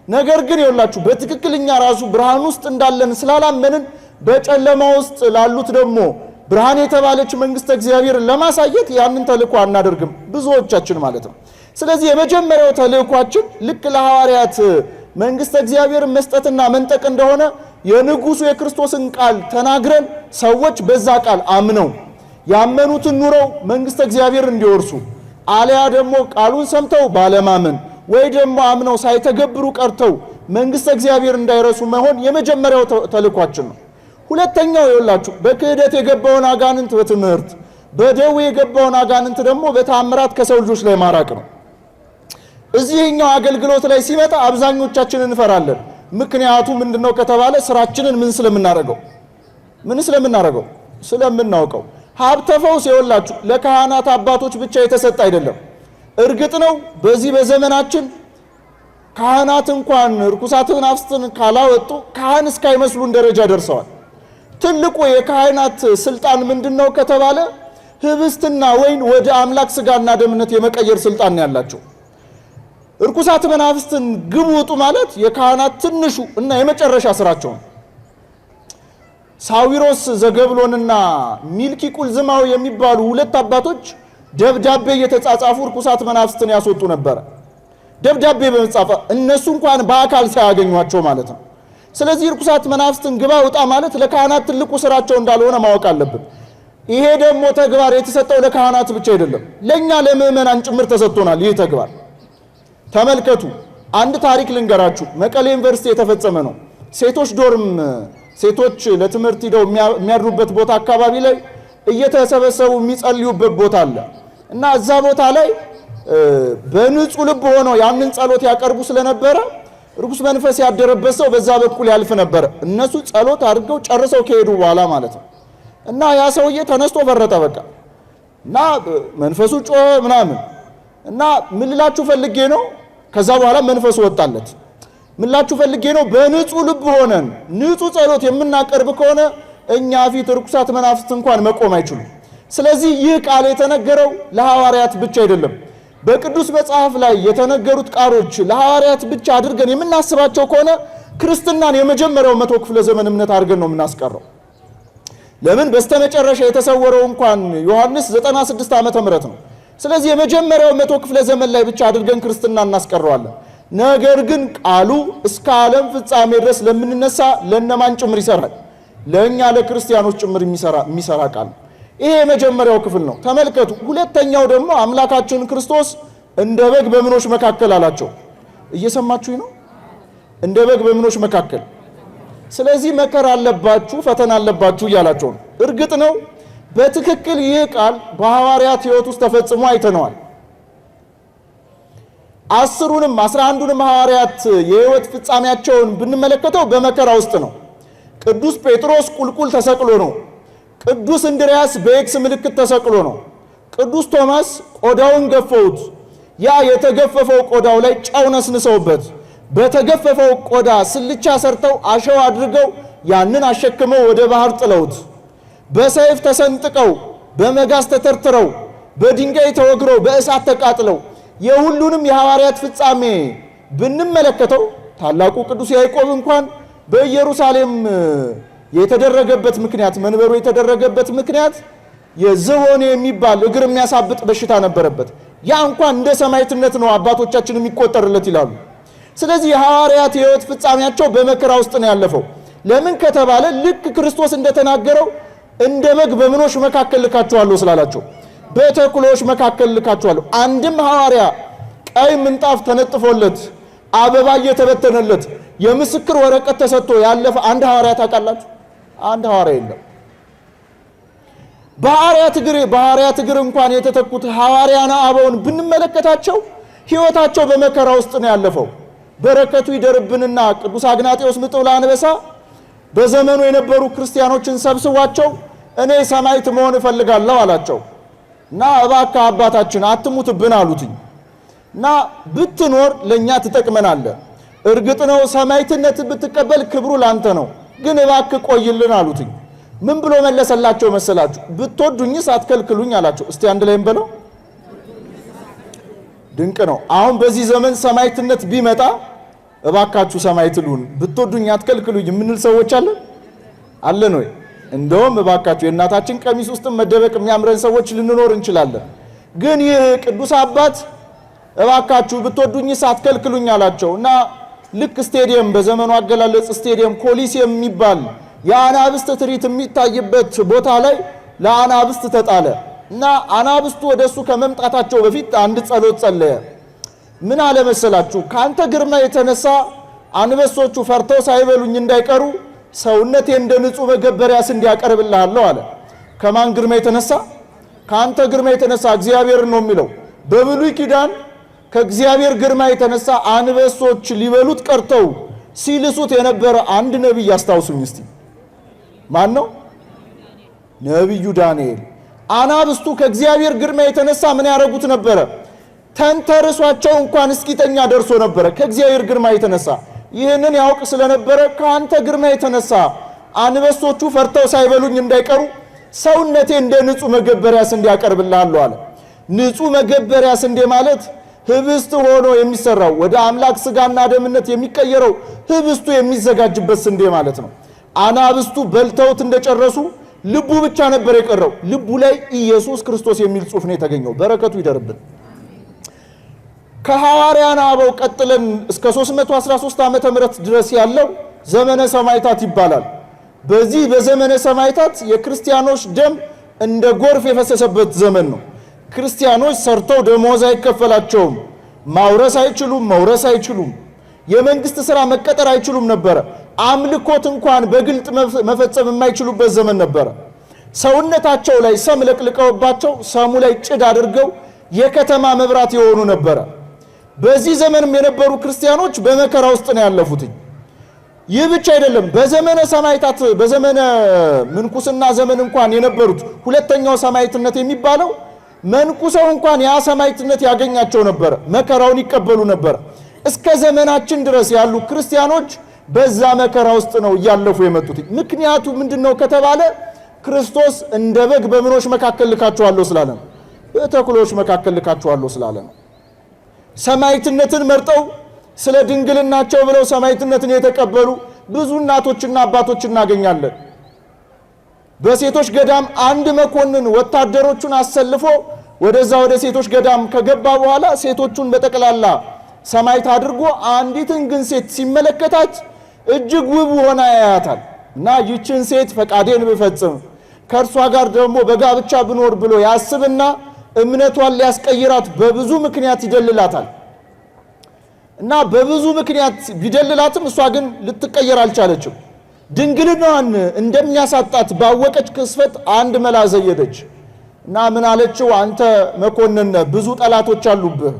ነገር ግን ይኸውላችሁ በትክክል እኛ ራሱ ብርሃን ውስጥ እንዳለን ስላላመንን በጨለማ ውስጥ ላሉት ደግሞ ብርሃን የተባለች መንግስተ እግዚአብሔርን ለማሳየት ያንን ተልእኮ አናደርግም፣ ብዙዎቻችን ማለት ነው። ስለዚህ የመጀመሪያው ተልእኳችን ልክ ለሐዋርያት መንግስተ እግዚአብሔርን መስጠትና መንጠቅ እንደሆነ የንጉሱ የክርስቶስን ቃል ተናግረን ሰዎች በዛ ቃል አምነው ያመኑትን ኑረው መንግስተ እግዚአብሔር እንዲወርሱ አለያ ደግሞ ቃሉን ሰምተው ባለማመን ወይ ደግሞ አምነው ሳይተገብሩ ቀርተው መንግስተ እግዚአብሔር እንዳይረሱ መሆን የመጀመሪያው ተልእኳችን ነው። ሁለተኛው ይኸውላችሁ በክህደት የገባውን አጋንንት በትምህርት በደዌ የገባውን አጋንንት ደግሞ በተአምራት ከሰው ልጆች ላይ ማራቅ ነው። እዚህኛው አገልግሎት ላይ ሲመጣ አብዛኞቻችን እንፈራለን። ምክንያቱ ምንድነው ከተባለ ስራችንን ምን ስለምናረገው ስለምናውቀው። ሀብተ ፈውስ ይኸውላችሁ ለካህናት አባቶች ብቻ የተሰጠ አይደለም። እርግጥ ነው በዚህ በዘመናችን ካህናት እንኳን ርኩሳትን አፍስትን ካላወጡ ካህን እስካይመስሉን ደረጃ ደርሰዋል። ትልቁ የካህናት ስልጣን ምንድነው ከተባለ ህብስትና ወይን ወደ አምላክ ስጋና ደምነት የመቀየር ስልጣን ነው ያላቸው። ርኩሳት መናፍስትን ግቡ ውጡ ማለት የካህናት ትንሹ እና የመጨረሻ ስራቸው ነው። ሳዊሮስ ዘገብሎንና ሚልኪ ቁልዝማው የሚባሉ ሁለት አባቶች ደብዳቤ እየተጻጻፉ ርኩሳት መናፍስትን ያስወጡ ነበር። ደብዳቤ በመጻፍ እነሱ እንኳን በአካል ሳያገኟቸው ማለት ነው። ስለዚህ ርኩሳት መናፍስትን ግባ ውጣ ማለት ለካህናት ትልቁ ስራቸው እንዳልሆነ ማወቅ አለብን። ይሄ ደግሞ ተግባር የተሰጠው ለካህናት ብቻ አይደለም፣ ለኛ ለምእመናን ጭምር ተሰጥቶናል ይህ ተግባር። ተመልከቱ፣ አንድ ታሪክ ልንገራችሁ። መቀሌ ዩኒቨርሲቲ የተፈጸመ ነው። ሴቶች ለትምህርት ሄደው የሚያድሩበት ቦታ አካባቢ ላይ እየተሰበሰቡ የሚጸልዩበት ቦታ አለ እና እዛ ቦታ ላይ በንጹህ ልብ ሆነው ያንን ጸሎት ያቀርቡ ስለነበረ ርኩስ መንፈስ ያደረበት ሰው በዛ በኩል ያልፍ ነበር። እነሱ ጸሎት አድርገው ጨርሰው ከሄዱ በኋላ ማለት ነው። እና ያ ሰውዬ ተነስቶ ፈረጠ በቃ እና መንፈሱ ጮኸ ምናምን እና ምን ልላችሁ ፈልጌ ነው። ከዛ በኋላ መንፈሱ ወጣለት። ምን ልላችሁ ፈልጌ ነው፣ በንጹህ ልብ ሆነን ንጹህ ጸሎት የምናቀርብ ከሆነ እኛ ፊት ርኩሳት መናፍስት እንኳን መቆም አይችሉም። ስለዚህ ይህ ቃል የተነገረው ለሐዋርያት ብቻ አይደለም። በቅዱስ መጽሐፍ ላይ የተነገሩት ቃሎች ለሐዋርያት ብቻ አድርገን የምናስባቸው ከሆነ ክርስትናን የመጀመሪያው 100 ክፍለ ዘመን እምነት አድርገን ነው የምናስቀረው። ለምን በስተመጨረሻ የተሰወረው እንኳን ዮሐንስ 96 ዓመተ ምህረት ነው። ስለዚህ የመጀመሪያው 100 ክፍለ ዘመን ላይ ብቻ አድርገን ክርስትና እናስቀረዋለን። ነገር ግን ቃሉ እስከ ዓለም ፍጻሜ ድረስ ለምንነሳ ለነማን ጭምር ይሰራል? ለኛ ለክርስቲያኖች ጭምር የሚሰራ ቃል። ይሄ የመጀመሪያው ክፍል ነው። ተመልከቱ። ሁለተኛው ደግሞ አምላካችን ክርስቶስ እንደ በግ በምኖች መካከል አላቸው። እየሰማችሁኝ ነው? እንደ በግ በምኖች መካከል። ስለዚህ መከራ አለባችሁ፣ ፈተና አለባችሁ እያላቸው ነው። እርግጥ ነው በትክክል ይህ ቃል በሐዋርያት ሕይወት ውስጥ ተፈጽሞ አይተነዋል። 11ዱንም ሐዋርያት የሕይወት ፍጻሜያቸውን ብንመለከተው በመከራ ውስጥ ነው። ቅዱስ ጴጥሮስ ቁልቁል ተሰቅሎ ነው። ቅዱስ እንድርያስ በኤክስ ምልክት ተሰቅሎ ነው። ቅዱስ ቶማስ ቆዳውን ገፈውት፣ ያ የተገፈፈው ቆዳው ላይ ጨው ነስንሰውበት በተገፈፈው ቆዳ ስልቻ ሰርተው አሸዋ አድርገው ያንን አሸክመው ወደ ባህር ጥለውት፣ በሰይፍ ተሰንጥቀው፣ በመጋዝ ተተርትረው፣ በድንጋይ ተወግረው፣ በእሳት ተቃጥለው የሁሉንም የሐዋርያት ፍጻሜ ብንመለከተው ታላቁ ቅዱስ ያዕቆብ እንኳን በኢየሩሳሌም የተደረገበት ምክንያት መንበሩ የተደረገበት ምክንያት የዝሆኔ የሚባል እግር የሚያሳብጥ በሽታ ነበረበት። ያ እንኳን እንደ ሰማዕትነት ነው አባቶቻችን የሚቆጠርለት ይላሉ። ስለዚህ የሐዋርያት የሕይወት ፍጻሜያቸው በመከራ ውስጥ ነው ያለፈው። ለምን ከተባለ ልክ ክርስቶስ እንደተናገረው እንደ በግ በምኖች መካከል ልካቸዋለሁ ስላላቸው በተኩሎች መካከል ልካቸዋለሁ። አንድም ሐዋርያ ቀይ ምንጣፍ ተነጥፎለት አበባ እየተበተነለት የምስክር ወረቀት ተሰጥቶ ያለፈ አንድ ሐዋርያ ታውቃላችሁ? አንድ ሐዋርያ የለም። በሐዋርያት እግር እንኳን የተተኩት ሐዋርያና አበውን ብንመለከታቸው ሕይወታቸው በመከራ ውስጥ ነው ያለፈው። በረከቱ ይደርብንና ቅዱስ አግናጤዎስ ምጥው ለአንበሳ በዘመኑ የነበሩ ክርስቲያኖችን ሰብስቧቸው እኔ ሰማዕት መሆን እፈልጋለሁ አላቸው። እና እባክህ አባታችን አትሙትብን አሉትኝ። እና ብትኖር ለኛ ትጠቅመናለህ፣ እርግጥ ነው ሰማዕትነት ብትቀበል ክብሩ ላንተ ነው፣ ግን እባክህ ቆይልን አሉትኝ። ምን ብሎ መለሰላቸው መሰላችሁ? ብትወዱኝስ አትከልክሉኝ አላቸው። እስቲ አንድ ላይም በለው። ድንቅ ነው። አሁን በዚህ ዘመን ሰማዕትነት ቢመጣ እባካችሁ ሰማዕት ልሁን ብትወዱኝ አትከልክሉኝ የምንል ሰዎች አለን ወይ? እንደውም እባካችሁ የእናታችን ቀሚስ ውስጥ መደበቅ የሚያምረን ሰዎች ልንኖር እንችላለን። ግን ይህ ቅዱስ አባት እባካችሁ ብትወዱኝስ አትከልክሉኝ አላቸው። እና ልክ ስቴዲየም፣ በዘመኑ አገላለጽ ስቴዲየም ኮሊሲየም የሚባል የአናብስት ትርኢት የሚታይበት ቦታ ላይ ለአናብስት ተጣለ። እና አናብስቱ ወደሱ ከመምጣታቸው በፊት አንድ ጸሎት ጸለየ። ምን አለ መሰላችሁ? ካንተ ግርማ የተነሳ አንበሶቹ ፈርተው ሳይበሉኝ እንዳይቀሩ ሰውነቴ እንደ ንጹህ መገበሪያስ እንዲያቀርብልሃለሁ አለ። ከማን ግርማ የተነሳ? ካንተ ግርማ የተነሳ። እግዚአብሔር ነው የሚለው። በብሉይ ኪዳን ከእግዚአብሔር ግርማ የተነሳ አንበሶች ሊበሉት ቀርተው ሲልሱት የነበረ አንድ ነብይ ያስታውሱኝ እስቲ። ማን ነው? ነብዩ ዳንኤል። አናብስቱ ከእግዚአብሔር ግርማ የተነሳ ምን ያደርጉት ነበረ? ተንተርሷቸው እንኳን እስኪተኛ ደርሶ ነበረ ከእግዚአብሔር ግርማ የተነሳ። ይህንን ያውቅ ስለነበረ ካንተ ግርማ የተነሳ አንበሶቹ ፈርተው ሳይበሉኝ እንዳይቀሩ ሰውነቴ እንደ ንጹህ መገበሪያ ስንዴ ያቀርብልሃለሁ አለ። ንጹህ መገበሪያ ስንዴ ማለት ህብስት ሆኖ የሚሰራው ወደ አምላክ ስጋና ደምነት የሚቀየረው ህብስቱ የሚዘጋጅበት ስንዴ ማለት ነው። አናብስቱ በልተውት እንደጨረሱ ልቡ ብቻ ነበር የቀረው። ልቡ ላይ ኢየሱስ ክርስቶስ የሚል ጽሑፍ ነው የተገኘው። በረከቱ ይደርብን። ከሐዋርያን አበው ቀጥለን እስከ 313 ዓመተ ምህረት ድረስ ያለው ዘመነ ሰማዕታት ይባላል። በዚህ በዘመነ ሰማዕታት የክርስቲያኖች ደም እንደ ጎርፍ የፈሰሰበት ዘመን ነው። ክርስቲያኖች ሰርተው ደሞዝ አይከፈላቸውም፣ ማውረስ አይችሉም፣ መውረስ አይችሉም፣ የመንግስት ሥራ መቀጠር አይችሉም ነበረ። አምልኮት እንኳን በግልጥ መፈጸም የማይችሉበት ዘመን ነበረ። ሰውነታቸው ላይ ሰም ለቅልቀውባቸው ሰሙ ላይ ጭድ አድርገው የከተማ መብራት የሆኑ ነበረ። በዚህ ዘመንም የነበሩ ክርስቲያኖች በመከራ ውስጥ ነው ያለፉት። ይህ ብቻ አይደለም። በዘመነ ሰማዕታት በዘመነ ምንኩስና ዘመን እንኳን የነበሩት ሁለተኛው ሰማዕትነት የሚባለው መንኩሰው እንኳን ያ ሰማዕትነት ያገኛቸው ነበረ፣ መከራውን ይቀበሉ ነበረ። እስከ ዘመናችን ድረስ ያሉ ክርስቲያኖች በዛ መከራ ውስጥ ነው እያለፉ የመጡት። ምክንያቱ ምንድነው ከተባለ ክርስቶስ እንደ በግ በምኖች መካከል ልካቸዋለሁ ስላለ ነው። በተኩሎች መካከል ልካቸዋለሁ ስላለ ነው። ሰማዕትነትን መርጠው ስለ ድንግልናቸው ብለው ሰማዕትነትን የተቀበሉ ብዙ እናቶችና አባቶች እናገኛለን። በሴቶች ገዳም አንድ መኮንን ወታደሮቹን አሰልፎ ወደዛ ወደ ሴቶች ገዳም ከገባ በኋላ ሴቶቹን በጠቅላላ ሰማዕት አድርጎ አንዲትን ግን ሴት ሲመለከታት እጅግ ውብ ሆና ያያታል። እና ይችን ሴት ፈቃዴን ብፈጽም ከእርሷ ጋር ደግሞ በጋብቻ ብኖር ብሎ ያስብና እምነቷን ሊያስቀይራት በብዙ ምክንያት ይደልላታል። እና በብዙ ምክንያት ቢደልላትም እሷ ግን ልትቀየር አልቻለችም። ድንግልናዋን እንደሚያሳጣት ባወቀች ክስፈት አንድ መላ ዘየደች እና ምን አለችው? አንተ መኮንን ብዙ ጠላቶች አሉብህ፣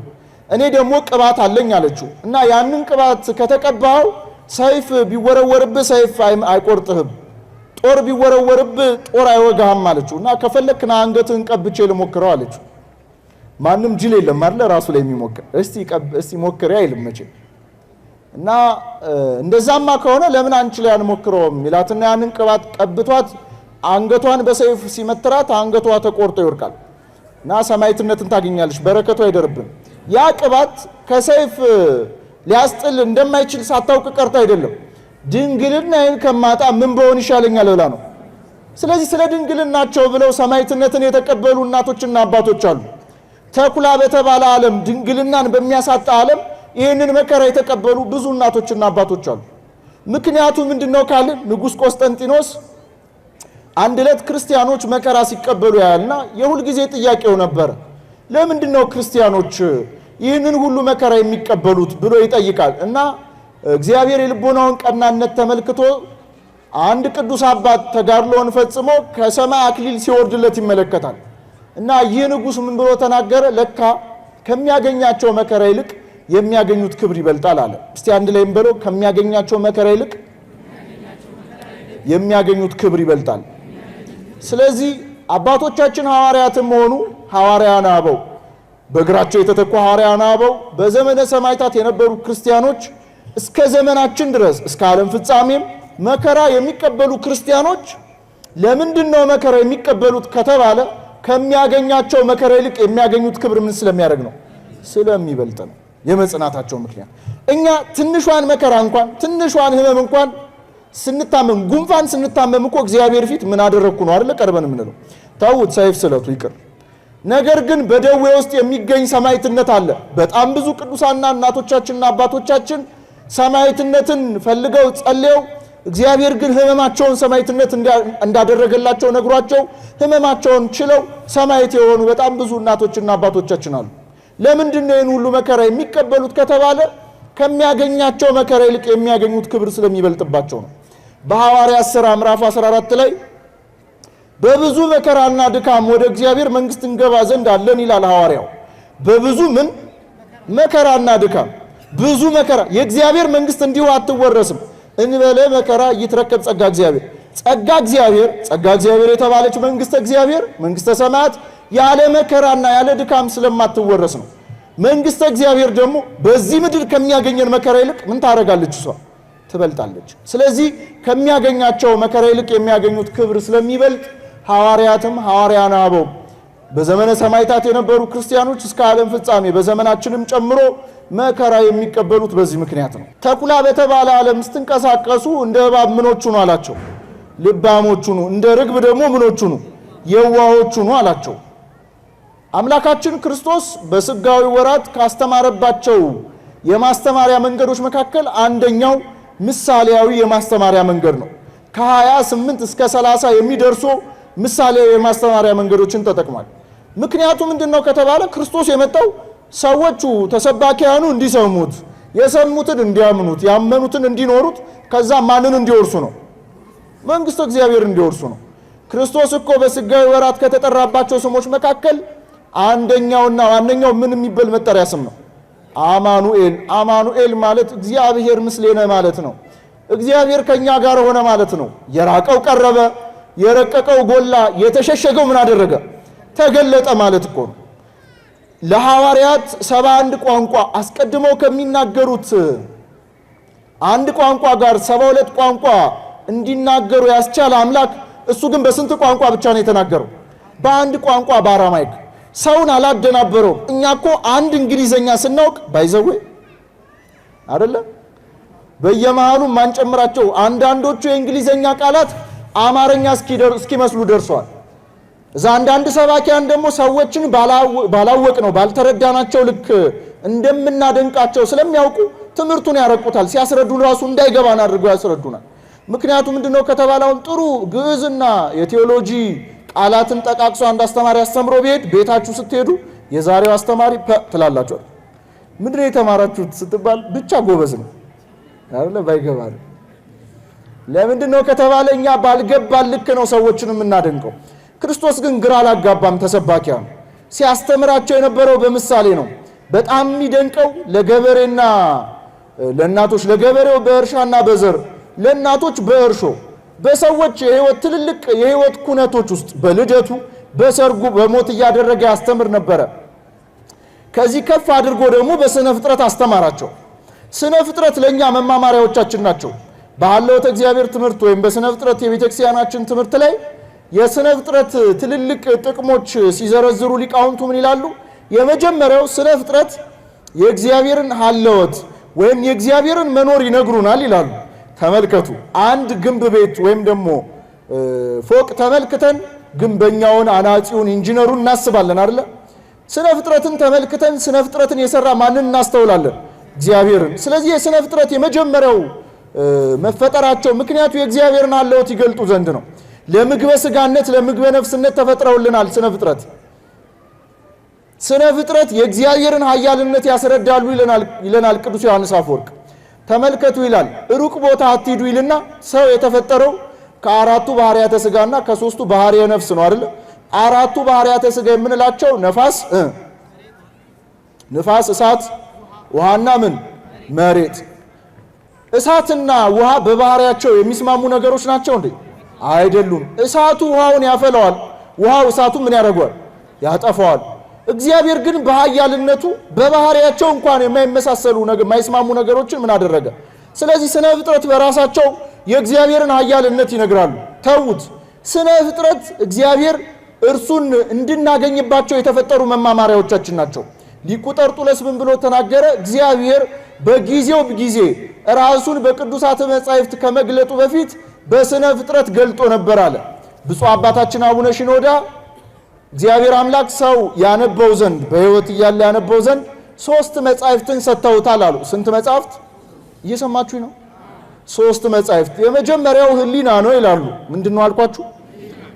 እኔ ደግሞ ቅባት አለኝ አለችው። እና ያንን ቅባት ከተቀባው ሰይፍ ቢወረወርብህ ሰይፍ አይቆርጥህም፣ ጦር ቢወረወርብህ ጦር አይወጋህም አለችው። እና ከፈለክና አንገትህን ቀብቼ ልሞክረው አለችው። ማንም ጅል የለም አይደል ራሱ ላይ የሚሞክር እስቲ ሞክሪ አይልም መቼ። እና እንደዛማ ከሆነ ለምን አንቺ ላይ አንሞክረውም ይላትና ያንን ቅባት ቀብቷት አንገቷን በሰይፍ ሲመትራት አንገቷ ተቆርጦ ይወርቃል። እና ሰማዕትነትን ታገኛለች። በረከቱ አይደርብን። ያ ቅባት ከሰይፍ ሊያስጥል እንደማይችል ሳታውቅ ቀርታ አይደለም፣ ድንግልናዬን ከማጣ ምን በሆን ይሻለኛል ብላ ነው። ስለዚህ ስለ ድንግልናቸው ብለው ሰማዕትነትን የተቀበሉ እናቶችና አባቶች አሉ። ተኩላ በተባለ ዓለም ድንግልናን በሚያሳጣ ዓለም ይህንን መከራ የተቀበሉ ብዙ እናቶችና አባቶች አሉ። ምክንያቱ ምንድነው ካልን ንጉሥ ቆስጠንጢኖስ አንድ ዕለት ክርስቲያኖች መከራ ሲቀበሉ ያያልና የሁል ጊዜ ጥያቄው ነበር፣ ለምንድነው ክርስቲያኖች ይህንን ሁሉ መከራ የሚቀበሉት ብሎ ይጠይቃል። እና እግዚአብሔር የልቦናውን ቀናነት ተመልክቶ አንድ ቅዱስ አባት ተጋድሎውን ፈጽሞ ከሰማይ አክሊል ሲወርድለት ይመለከታል። እና ይህ ንጉሥ ምን ብሎ ተናገረ? ለካ ከሚያገኛቸው መከራ ይልቅ የሚያገኙት ክብር ይበልጣል አለ። እስቲ አንድ ላይ እንበለው፣ ከሚያገኛቸው መከራ ይልቅ የሚያገኙት ክብር ይበልጣል። ስለዚህ አባቶቻችን ሐዋርያትም ሆኑ ሐዋርያነ አበው በእግራቸው የተተኩ ሐዋርያነ አበው በዘመነ ሰማዕታት የነበሩ ክርስቲያኖች እስከ ዘመናችን ድረስ እስከ ዓለም ፍጻሜም መከራ የሚቀበሉ ክርስቲያኖች ለምንድነው መከራ የሚቀበሉት ከተባለ ከሚያገኛቸው መከራ ይልቅ የሚያገኙት ክብር ምን ስለሚያደርግ ነው? ስለሚበልጥ ነው የመጽናታቸው ምክንያት። እኛ ትንሿን መከራ እንኳን ትንሿን ህመም እንኳን ስንታመም ጉንፋን ስንታመም እኮ እግዚአብሔር ፊት ምን አደረኩ ነው አይደል ቀርበን የምንለው። ታውት ሰይፍ ስለቱ ይቅር። ነገር ግን በደዌ ውስጥ የሚገኝ ሰማዕትነት አለ። በጣም ብዙ ቅዱሳንና እናቶቻችንና አባቶቻችን ሰማዕትነትን ፈልገው ጸልየው እግዚአብሔር ግን ህመማቸውን ሰማዕትነት እንዳደረገላቸው ነግሯቸው ህመማቸውን ችለው ሰማዕት የሆኑ በጣም ብዙ እናቶችና አባቶቻችን አሉ። ለምንድን ነው ይህን ሁሉ መከራ የሚቀበሉት ከተባለ ከሚያገኛቸው መከራ ይልቅ የሚያገኙት ክብር ስለሚበልጥባቸው ነው። በሐዋርያት ሥራ ምዕራፍ 14 ላይ በብዙ መከራና ድካም ወደ እግዚአብሔር መንግሥት እንገባ ዘንድ አለን ይላል ሐዋርያው። በብዙ ምን መከራና ድካም፣ ብዙ መከራ። የእግዚአብሔር መንግሥት እንዲሁ አትወረስም። እንበለ መከራ ይትረከብ ጸጋ እግዚአብሔር። ጸጋ እግዚአብሔር የተባለች መንግሥተ እግዚአብሔር መንግሥተ ሰማያት ያለ መከራና ያለ ድካም ስለማትወረስ ነው። መንግሥተ እግዚአብሔር ደግሞ በዚህ ምድር ከሚያገኘን መከራ ይልቅ ምን ታደርጋለች? እሷ ትበልጣለች። ስለዚህ ከሚያገኛቸው መከራ ይልቅ የሚያገኙት ክብር ስለሚበልጥ ሐዋርያትም ሐዋርያነ አበው በዘመነ ሰማዕታት የነበሩ ክርስቲያኖች እስከ ዓለም ፍጻሜ በዘመናችንም ጨምሮ መከራ የሚቀበሉት በዚህ ምክንያት ነው። ተኩላ በተባለ ዓለም ስትንቀሳቀሱ እንደ እባብ ምኖቹ ነው አላቸው? ልባሞቹ ነው። እንደ ርግብ ደግሞ ምኖቹ ነው? የዋሆቹ ነው አላቸው። አምላካችን ክርስቶስ በስጋዊ ወራት ካስተማረባቸው የማስተማሪያ መንገዶች መካከል አንደኛው ምሳሌያዊ የማስተማሪያ መንገድ ነው። ከ28 እስከ 30 የሚደርሱ ምሳሌያዊ የማስተማሪያ መንገዶችን ተጠቅሟል። ምክንያቱ ምንድነው ከተባለ ክርስቶስ የመጣው ሰዎቹ ተሰባኪያኑ እንዲሰሙት፣ የሰሙትን እንዲያምኑት፣ ያመኑትን እንዲኖሩት፣ ከዛ ማንን እንዲወርሱ ነው? መንግሥተ እግዚአብሔር እንዲወርሱ ነው። ክርስቶስ እኮ በስጋዊ ወራት ከተጠራባቸው ስሞች መካከል አንደኛውና ዋነኛው ምን የሚባል መጠሪያ ስም ነው? አማኑኤል። አማኑኤል ማለት እግዚአብሔር ምስሌነ ማለት ነው። እግዚአብሔር ከኛ ጋር ሆነ ማለት ነው። የራቀው ቀረበ፣ የረቀቀው ጎላ፣ የተሸሸገው ምን አደረገ? ተገለጠ ማለት እኮ ነው። ለሐዋርያት 71 ቋንቋ አስቀድመው ከሚናገሩት አንድ ቋንቋ ጋር 72 ቋንቋ እንዲናገሩ ያስቻለ አምላክ እሱ ግን በስንት ቋንቋ ብቻ ነው የተናገረው? በአንድ ቋንቋ በአራማይክ። ሰውን አላደናበረው። እኛ እኮ አንድ እንግሊዘኛ ስናውቅ ባይዘው አይደለ በየመሃሉ ማንጨምራቸው አንዳንዶቹ የእንግሊዘኛ ቃላት አማርኛ እስኪመስሉ ደርሰዋል። እዛ አንዳንድ ሰባኪያን ደግሞ ሰዎችን ባላወቅ ነው ባልተረዳናቸው ልክ እንደምናደንቃቸው ስለሚያውቁ ትምህርቱን ያረቁታል። ሲያስረዱን ራሱ እንዳይገባን አድርገው ያስረዱናል። ምክንያቱም ምንድነው ከተባለውን ጥሩ ግዕዝና የቴዎሎጂ ቃላትን ጠቃቅሶ አንድ አስተማሪ አስተምሮ ቢሄድ ቤታችሁ ስትሄዱ የዛሬው አስተማሪ ትላላችሁ። ምንድነው የተማራችሁት ስትባል ብቻ ጎበዝ ነው አይደለ? ባይገባል ለምንድነው ከተባለ እኛ ባልገባል ልክ ነው ሰዎችን የምናደንቀው። ክርስቶስ ግን ግራ አላጋባም። ተሰባኪያ ነው። ሲያስተምራቸው የነበረው በምሳሌ ነው። በጣም የሚደንቀው ለገበሬና ለእናቶች፣ ለገበሬው በእርሻና በዘር፣ ለእናቶች በእርሾ፣ በሰዎች የህይወት ትልልቅ የህይወት ኩነቶች ውስጥ በልደቱ፣ በሰርጉ፣ በሞት እያደረገ ያስተምር ነበረ። ከዚህ ከፍ አድርጎ ደግሞ በስነ ፍጥረት አስተማራቸው። ስነ ፍጥረት ለኛ መማማሪያዎቻችን ናቸው። በሐልዎተ እግዚአብሔር ትምህርት ወይም በስነ ፍጥረት የቤተክርስቲያናችን ትምህርት ላይ የስነ ፍጥረት ትልልቅ ጥቅሞች ሲዘረዝሩ ሊቃውንቱ ምን ይላሉ? የመጀመሪያው ስነ ፍጥረት የእግዚአብሔርን ሐልዎት ወይም የእግዚአብሔርን መኖር ይነግሩናል ይላሉ። ተመልከቱ፣ አንድ ግንብ ቤት ወይም ደግሞ ፎቅ ተመልክተን ግንበኛውን፣ አናጺውን፣ ኢንጂነሩን እናስባለን አይደል? ስነ ፍጥረትን ተመልክተን ስነ ፍጥረትን የሰራ ማንን እናስተውላለን? እግዚአብሔርን። ስለዚህ የስነ ፍጥረት የመጀመሪያው መፈጠራቸው ምክንያቱ የእግዚአብሔርን ሐልዎት ይገልጡ ዘንድ ነው። ለምግበ ስጋነት ለምግበ ነፍስነት ተፈጥረውልናል። ስነ ፍጥረት የእግዚአብሔርን ኃያልነት ያስረዳሉ ይለናል ቅዱስ ዮሐንስ አፈወርቅ። ተመልከቱ ይላል፣ ሩቅ ቦታ አትሂዱ ይልና ሰው የተፈጠረው ከአራቱ ባህሪያተ ስጋና ከሶስቱ ባህሪየ ነፍስ ነው አይደል? አራቱ ባህሪያተ ስጋ የምንላቸው ንፋስ፣ እሳት፣ ውሃና መሬት። እሳትና ውሃ በባህሪያቸው የሚስማሙ ነገሮች ናቸው እንዴ? አይደሉም። እሳቱ ውሃውን ያፈለዋል፣ ውሃው እሳቱ ምን ያደርገዋል? ያጠፋዋል። እግዚአብሔር ግን በኃያልነቱ በባህሪያቸው እንኳን የማይመሳሰሉ የማይስማሙ ነገሮችን ምን አደረገ? ስለዚህ ስነ ፍጥረት በራሳቸው የእግዚአብሔርን ኃያልነት ይነግራሉ። ተውት። ስነ ፍጥረት እግዚአብሔር እርሱን እንድናገኝባቸው የተፈጠሩ መማማሪያዎቻችን ናቸው። ሊቁ ጠርጡለስ ምን ብሎ ተናገረ? እግዚአብሔር በጊዜው ጊዜ ራሱን በቅዱሳት መጻሕፍት ከመግለጡ በፊት በስነ ፍጥረት ገልጦ ነበር አለ። ብፁዕ አባታችን አቡነ ሽኖዳ እግዚአብሔር አምላክ ሰው ያነበው ዘንድ በሕይወት እያለ ያነበው ዘንድ 3 መጻሕፍትን ሰጥተውታል አሉ። ስንት መጻሕፍት? እየሰማችሁኝ ነው? 3 መጻሕፍት። የመጀመሪያው ሕሊና ነው ይላሉ። ምንድነው አልኳችሁ?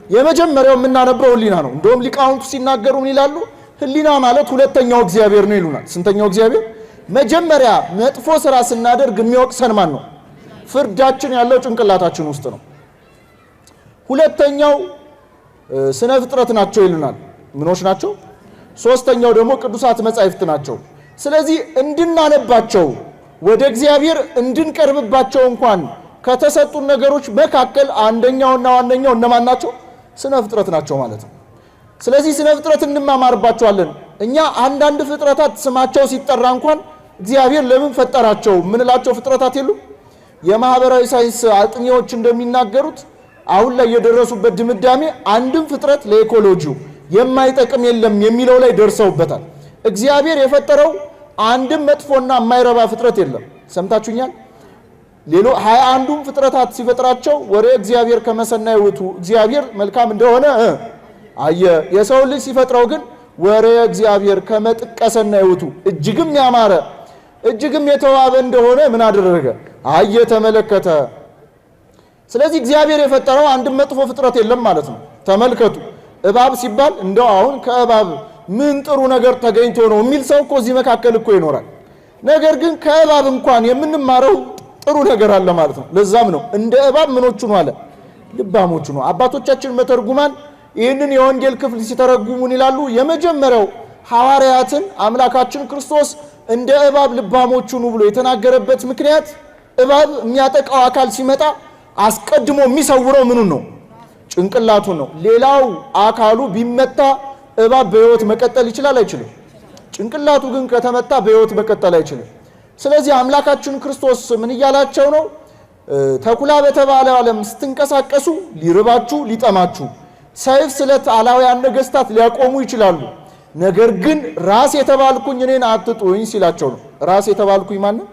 የመጀመሪያው የምናነበው ሕሊና ነው። እንደውም ሊቃውንቱ ሲናገሩ ምን ይላሉ? ሕሊና ማለት ሁለተኛው እግዚአብሔር ነው ይሉናል። ስንተኛው እግዚአብሔር? መጀመሪያ መጥፎ ስራ ስናደርግ የሚወቅሰን ማን ነው? ፍርዳችን ያለው ጭንቅላታችን ውስጥ ነው። ሁለተኛው ስነ ፍጥረት ናቸው ይሉናል። ምኖች ናቸው? ሶስተኛው ደግሞ ቅዱሳት መጻሕፍት ናቸው። ስለዚህ እንድናነባቸው ወደ እግዚአብሔር እንድንቀርብባቸው እንኳን ከተሰጡን ነገሮች መካከል አንደኛውና ዋነኛው እነማን ናቸው? ስነ ፍጥረት ናቸው ማለት ነው። ስለዚህ ስነ ፍጥረት እንማማርባቸዋለን። እኛ አንዳንድ ፍጥረታት ስማቸው ሲጠራ እንኳን እግዚአብሔር ለምን ፈጠራቸው ምንላቸው ፍጥረታት የሉ። የማህበራዊ ሳይንስ አጥኚዎች እንደሚናገሩት አሁን ላይ የደረሱበት ድምዳሜ አንድም ፍጥረት ለኢኮሎጂው የማይጠቅም የለም የሚለው ላይ ደርሰውበታል። እግዚአብሔር የፈጠረው አንድም መጥፎና የማይረባ ፍጥረት የለም። ሰምታችሁኛል? ሌሎ 21ዱም ፍጥረታት ሲፈጥራቸው ወደ እግዚአብሔር ከመሰናይ ውቱ እግዚአብሔር መልካም እንደሆነ አየ። የሰው ልጅ ሲፈጥረው ግን ወደ እግዚአብሔር ከመጥቀሰናይ ውቱ እጅግም ያማረ እጅግም የተዋበ እንደሆነ ምን አደረገ? አየ፣ ተመለከተ። ስለዚህ እግዚአብሔር የፈጠረው አንድም መጥፎ ፍጥረት የለም ማለት ነው። ተመልከቱ። እባብ ሲባል እንደው አሁን ከእባብ ምን ጥሩ ነገር ተገኝቶ ነው የሚል ሰው እኮ እዚህ መካከል እኮ ይኖራል። ነገር ግን ከእባብ እንኳን የምንማረው ጥሩ ነገር አለ ማለት ነው። ለዛም ነው እንደ እባብ ምኖቹ ነው አለ ልባሞቹ ነው። አባቶቻችን መተርጉማን ይህንን የወንጌል ክፍል ሲተረጉሙን ይላሉ። የመጀመሪያው ሐዋርያትን አምላካችን ክርስቶስ እንደ እባብ ልባሞቹ ነው ብሎ የተናገረበት ምክንያት እባብ የሚያጠቃው አካል ሲመጣ አስቀድሞ የሚሰውረው ምኑን ነው? ጭንቅላቱን ነው። ሌላው አካሉ ቢመታ እባብ በሕይወት መቀጠል ይችላል አይችልም? ጭንቅላቱ ግን ከተመታ በሕይወት መቀጠል አይችልም። ስለዚህ አምላካችን ክርስቶስ ምን እያላቸው ነው? ተኩላ በተባለ ዓለም ስትንቀሳቀሱ ሊርባችሁ ሊጠማችሁ፣ ሰይፍ ስለት አላውያን ነገስታት ሊያቆሙ ይችላሉ። ነገር ግን ራስ የተባልኩኝ እኔን አትጡኝ ሲላቸው ነው። ራስ የተባልኩኝ ማን ነው?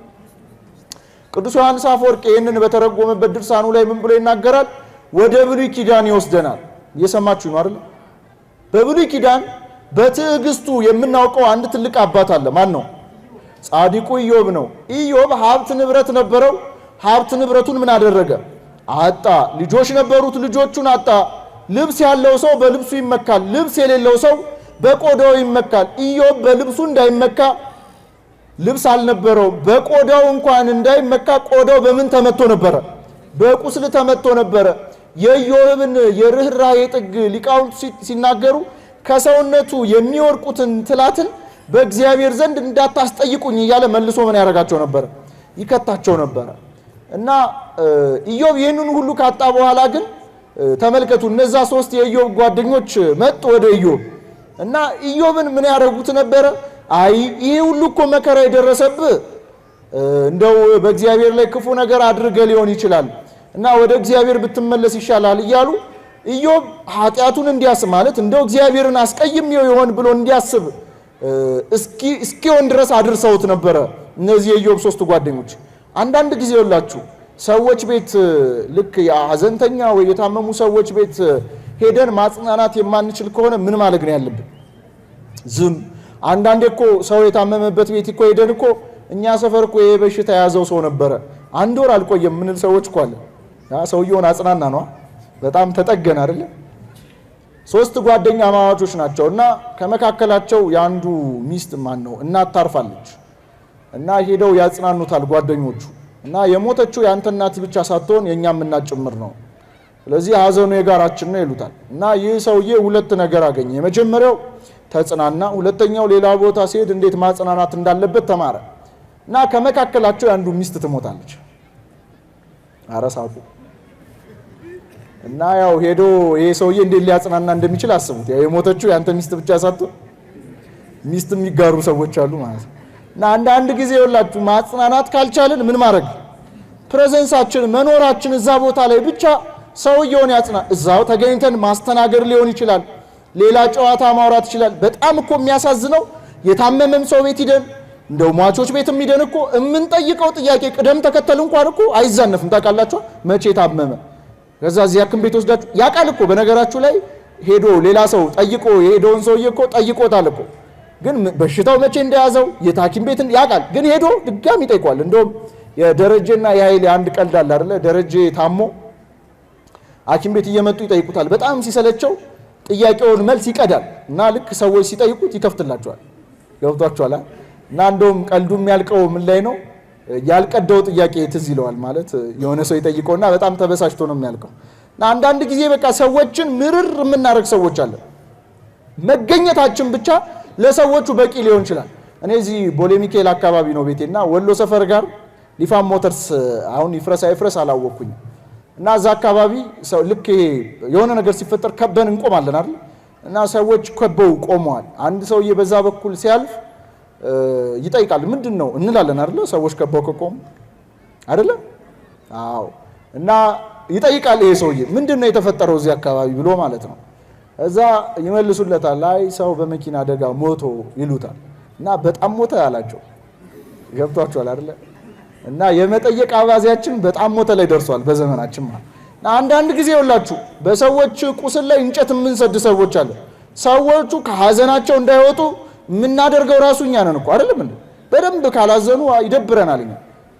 ቅዱስ ዮሐንስ አፈወርቅ ይህንን በተረጎመበት ድርሳኑ ላይ ምን ብሎ ይናገራል? ወደ ብሉይ ኪዳን ይወስደናል። እየሰማችሁ ነው አይደል? በብሉይ ኪዳን በትዕግስቱ የምናውቀው አንድ ትልቅ አባት አለ። ማን ነው? ጻድቁ ኢዮብ ነው። ኢዮብ ሀብት ንብረት ነበረው። ሀብት ንብረቱን ምን አደረገ? አጣ። ልጆች ነበሩት፣ ልጆቹን አጣ። ልብስ ያለው ሰው በልብሱ ይመካል፣ ልብስ የሌለው ሰው በቆዳው ይመካል። ኢዮብ በልብሱ እንዳይመካ ልብስ አልነበረው። በቆዳው እንኳን እንዳይመካ ቆዳው በምን ተመቶ ነበረ? በቁስል ተመቶ ነበረ። የኢዮብን የርህራሄ ጥግ ሊቃውንት ሲናገሩ ከሰውነቱ የሚወርቁትን ትላትን በእግዚአብሔር ዘንድ እንዳታስጠይቁኝ እያለ መልሶ ምን ያደርጋቸው ነበር? ይከታቸው ነበረ። እና ኢዮብ ይህንን ሁሉ ካጣ በኋላ ግን ተመልከቱ፣ እነዛ 3 የኢዮብ ጓደኞች መጡ ወደ ኢዮብ እና ኢዮብን ምን ያደርጉት ነበረ? አይ ይሄ ሁሉ እኮ መከራ የደረሰብህ እንደው በእግዚአብሔር ላይ ክፉ ነገር አድርገ ሊሆን ይችላል እና ወደ እግዚአብሔር ብትመለስ ይሻላል እያሉ ኢዮብ ኃጢአቱን እንዲያስብ ማለት እንደው እግዚአብሔርን አስቀይሜው ይሆን ብሎ እንዲያስብ እስኪሆን ድረስ አድርሰውት ነበረ። እነዚህ የኢዮብ 3 ጓደኞች አንዳንድ ጊዜ ይላችሁ ሰዎች ቤት ልክ የሐዘንተኛ ወይ የታመሙ ሰዎች ቤት ሄደን ማጽናናት የማንችል ከሆነ ምን ማድረግ ነው ያለብን? ዝም። አንዳንዴ እኮ ሰው የታመመበት ቤት እኮ ሄደን እኮ እኛ ሰፈር እኮ ይሄ በሽታ የያዘው ሰው ነበረ 1 ወር አልቆየም ምንል ሰዎች እኮ አለ። ያ ሰውየውን አጽናና ነው፣ በጣም ተጠገን አይደለ? 3 ጓደኛ ማዋቾች ናቸው እና ከመካከላቸው ያንዱ ሚስት ማን ነው እናት ታርፋለች እና ሄደው ያጽናኑታል ጓደኞቹ እና የሞተችው ያንተ እናት ብቻ ሳትሆን የኛም እናት ጭምር ነው፣ ስለዚህ ሐዘኑ የጋራችን ነው ይሉታል። እና ይህ ሰውዬ 2 ነገር አገኘ። የመጀመሪያው ተጽናና፣ ሁለተኛው ሌላ ቦታ ሲሄድ እንዴት ማጽናናት እንዳለበት ተማረ። እና ከመካከላቸው ያንዱ ሚስት ትሞታለች። አረሳቁ እና ያው ሄዶ ይሄ ሰውዬ እንዴት ሊያጽናና እንደሚችል አስቡት። ያው የሞተችው ያንተ ሚስት ብቻ ሳትሆን ሚስት የሚጋሩ ሰዎች አሉ ማለት ነው። እና አንዳንድ ጊዜ ይኸውላችሁ ማጽናናት ካልቻልን ምን ማድረግ ፕሬዘንሳችን መኖራችን እዛ ቦታ ላይ ብቻ ሰውየውን ያጽና። እዛው ተገኝተን ማስተናገር ሊሆን ይችላል፣ ሌላ ጨዋታ ማውራት ይችላል። በጣም እኮ የሚያሳዝነው የታመመም ሰው ቤት ሂደን እንደው ሟቾች ቤትም ሂደን እኮ የምንጠይቀው ጥያቄ ቅደም ተከተል እንኳን እኮ አይዛነፍም። ታውቃላችሁ መቼ ታመመ ከዛ እዚያ ሐኪም ቤት ወስዳችሁ ያውቃል እኮ። በነገራችሁ ላይ ሄዶ ሌላ ሰው ጠይቆ የሄደውን ሰውዬ እኮ ጠይቆታል እኮ፣ ግን በሽታው መቼ እንደያዘው የሐኪም ቤት ያውቃል፣ ግን ሄዶ ድጋሚ ይጠይቋል። እንደውም የደረጀና የኃይሌ አንድ ቀልድ አለ አይደለ? ደረጀ ታሞ ሐኪም ቤት እየመጡ ይጠይቁታል። በጣም ሲሰለቸው ጥያቄውን መልስ ይቀዳል እና ልክ ሰዎች ሲጠይቁት ይከፍትላቸዋል። ገብቷቸዋል። እና እንደውም ቀልዱ የሚያልቀው ምን ላይ ነው? ያልቀደው ጥያቄ ትዝ ይለዋል ማለት የሆነ ሰው ይጠይቀውና በጣም ተበሳጭቶ ነው የሚያልቀው። እና አንዳንድ ጊዜ በቃ ሰዎችን ምርር የምናደርግ ሰዎች አለ። መገኘታችን ብቻ ለሰዎቹ በቂ ሊሆን ይችላል። እኔ እዚህ ቦሌ ሚካኤል አካባቢ ነው ቤቴና ወሎ ሰፈር ጋር ሊፋም ሞተርስ አሁን ይፍረስ አይፍረስ አላወቅኩኝ። እና እዛ አካባቢ ሰው ልክ የሆነ ነገር ሲፈጠር ከበን እንቆማለን አይደል? እና ሰዎች ከበው ቆመዋል። አንድ ሰውዬ በዛ በኩል ሲያልፍ ይጠይቃል። ምንድነው እንላለን አይደል? ሰዎች ከበው ከቆሙ አይደል? አዎ። እና ይጠይቃል ይሄ ሰውዬ ምንድነው የተፈጠረው እዚህ አካባቢ ብሎ ማለት ነው። እዛ ይመልሱለታል፣ አይ ሰው በመኪና አደጋ ሞቶ ይሉታል። እና በጣም ሞተ ያላቸው ገብቷቸዋል አይደል? እና የመጠየቅ አባዜያችን በጣም ሞተ ላይ ደርሷል በዘመናችን ማለት። እና አንዳንድ ጊዜ ይኸውላችሁ በሰዎች ቁስል ላይ እንጨት የምንሰድ ሰዎች አለ። ሰዎቹ ከሀዘናቸው እንዳይወጡ የምናደርገው ራሱ እኛ ነን እኮ አይደለም እንዴ? በደንብ ካላዘኑ ይደብረናል። እኛ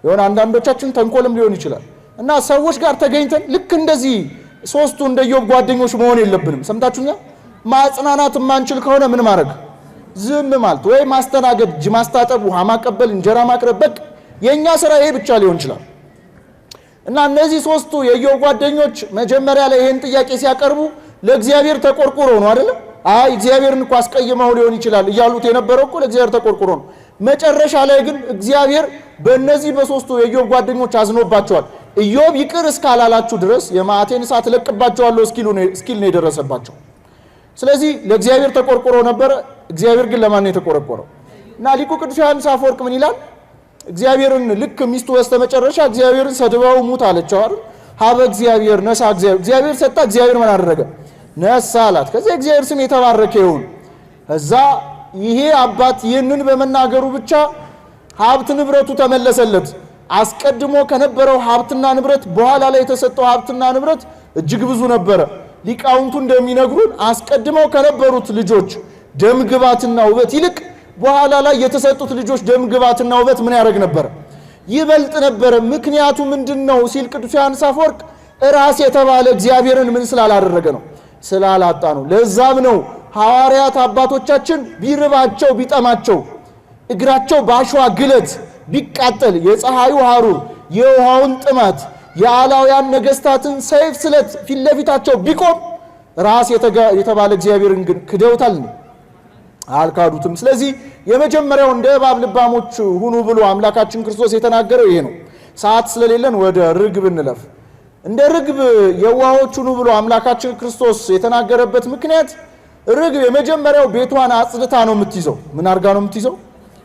የሆነ አንዳንዶቻችን ተንኮልም ሊሆን ይችላል። እና ሰዎች ጋር ተገኝተን ልክ እንደዚህ ሶስቱ እንደ ኢዮብ ጓደኞች መሆን የለብንም። ሰምታችሁኛ? ማጽናናት የማንችል ከሆነ ምን ማድረግ? ዝም ማለት ወይ ማስተናገድ፣ እጅ ማስታጠብ፣ ውሃ ማቀበል፣ እንጀራ ማቅረብ፣ በቃ የኛ ስራ ይሄ ብቻ ሊሆን ይችላል። እና እነዚህ ሶስቱ የኢዮብ ጓደኞች መጀመሪያ ላይ ይሄን ጥያቄ ሲያቀርቡ ለእግዚአብሔር ተቆርቁሮ ነው አይደል? አይ እግዚአብሔርን እኮ አስቀይመው ሊሆን ይችላል እያሉት የነበረው እኮ ለእግዚአብሔር ተቆርቁሮ ነው። መጨረሻ ላይ ግን እግዚአብሔር በእነዚህ በሶስቱ የኢዮብ ጓደኞች አዝኖባቸዋል። ኢዮብ ይቅር እስካላላችሁ ድረስ የመዓቴን እሳት እለቅባቸዋለሁ እስኪል ነው የደረሰባቸው። ስለዚህ ለእግዚአብሔር ተቆርቁሮ ነበረ። እግዚአብሔር ግን ለማን ነው የተቆረቆረው? እና ሊቁ ቅዱስ ዮሐንስ አፈወርቅ ምን ይላል? እግዚአብሔርን ልክ ሚስቱ በስተመጨረሻ እግዚአብሔርን ሰድባው ሙት አለችው አይደል? ሀበ እግዚአብሔር ነሳ እግዚአብሔር ሰጣ፣ እግዚአብሔር ምን አደረገ? ነሳ አላት። ከዚህ እግዚአብሔር ስም የተባረከ ይሁን። እዛ ይሄ አባት ይህንን በመናገሩ ብቻ ሀብት ንብረቱ ተመለሰለት። አስቀድሞ ከነበረው ሀብትና ንብረት በኋላ ላይ የተሰጠው ሀብትና ንብረት እጅግ ብዙ ነበረ። ሊቃውንቱ እንደሚነግሩን አስቀድመው ከነበሩት ልጆች ደም ግባትና ውበት ይልቅ በኋላ ላይ የተሰጡት ልጆች ደም ግባትና ውበት ምን ያደርግ ነበር? ይበልጥ ነበረ። ምክንያቱ ምንድነው ሲል ቅዱስ ዮሐንስ አፈወርቅ ራስ የተባለ እግዚአብሔርን ምን ስላላደረገ ነው? ስላላጣ ነው። ለዛም ነው ሐዋርያት አባቶቻችን ቢርባቸው ቢጠማቸው እግራቸው በአሸዋ ግለት ቢቃጠል የፀሐዩ ሐሩር የውሃውን ጥማት የአላውያን ነገስታትን ሰይፍ ስለት ፊት ለፊታቸው ቢቆም ራስ የተባለ እግዚአብሔርን ግን ክደውታል፣ አልካዱትም። ስለዚህ የመጀመሪያው እንደ እባብ ልባሞች ሁኑ ብሎ አምላካችን ክርስቶስ የተናገረው ይሄ ነው። ሰዓት ስለሌለን ወደ ርግብ እንለፍ። እንደ ርግብ የዋሆች ሁኑ ብሎ አምላካችን ክርስቶስ የተናገረበት ምክንያት ርግብ የመጀመሪያው ቤቷን አጽድታ ነው የምትይዘው። ምን አድርጋ ነው የምትይዘው?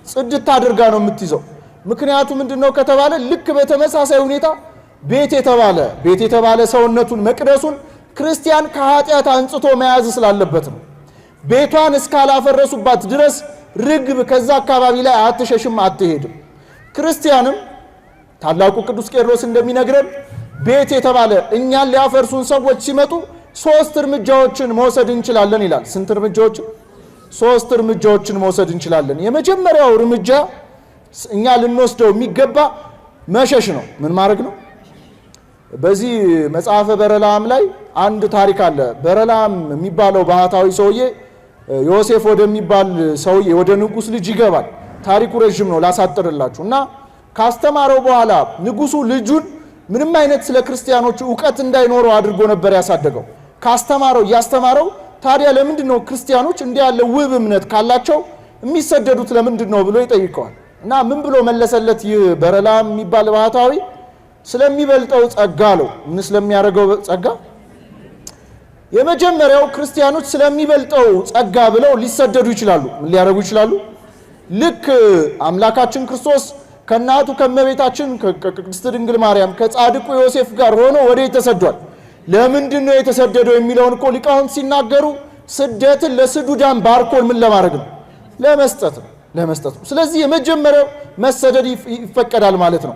ጽድት አድርጋ ነው የምትይዘው። ምክንያቱ ምንድነው ከተባለ ልክ በተመሳሳይ ሁኔታ ቤት የተባለ ሰውነቱን መቅደሱን ክርስቲያን ከኃጢአት አንጽቶ መያዝ ስላለበት ነው። ቤቷን እስካላፈረሱባት ድረስ ርግብ ከዛ አካባቢ ላይ አትሸሽም፣ አትሄድም። ክርስቲያንም ታላቁ ቅዱስ ቄርሎስ እንደሚነግረን ቤት የተባለ እኛን ሊያፈርሱን ሰዎች ሲመጡ 3 እርምጃዎችን መውሰድ እንችላለን ይላል። ስንት እርምጃዎች? 3 እርምጃዎችን መውሰድ እንችላለን። የመጀመሪያው እርምጃ እኛ ልንወስደው የሚገባ መሸሽ ነው። ምን ማድረግ ነው? በዚህ መጽሐፈ በረላም ላይ አንድ ታሪክ አለ። በረላም የሚባለው ባህታዊ ሰውዬ ዮሴፍ ወደሚባል ሰውዬ ወደ ንጉስ ልጅ ይገባል። ታሪኩ ረጅም ነው ላሳጥርላችሁ። እና ካስተማረው በኋላ ንጉሱ ልጁን ምንም አይነት ስለ ክርስቲያኖች ዕውቀት እንዳይኖረው አድርጎ ነበር ያሳደገው። ካስተማረው ያስተማረው ታዲያ ለምንድነው ክርስቲያኖች እንዲህ ያለ ውብ እምነት ካላቸው የሚሰደዱት ለምንድነው ብሎ ይጠይቀዋል። እና ምን ብሎ መለሰለት? ይህ በረላም የሚባል ባህታዊ ስለሚበልጠው ጸጋ ነው። ምን ስለሚያደርገው ጸጋ? የመጀመሪያው ክርስቲያኖች ስለሚበልጠው ጸጋ ብለው ሊሰደዱ ይችላሉ። ምን ሊያደርጉ ይችላሉ? ልክ አምላካችን ክርስቶስ ከእናቱ ከመቤታችን ከቅድስት ድንግል ማርያም ከጻድቁ ዮሴፍ ጋር ሆኖ ወዴት ተሰዷል? ለምንድን ነው የተሰደደው የሚለውን እኮ ሊቃውንት ሲናገሩ ስደትን ለስዱዳን ባርኮን ምን ለማድረግ ነው? ለመስጠት ነው። ስለዚህ የመጀመሪያው መሰደድ ይፈቀዳል ማለት ነው።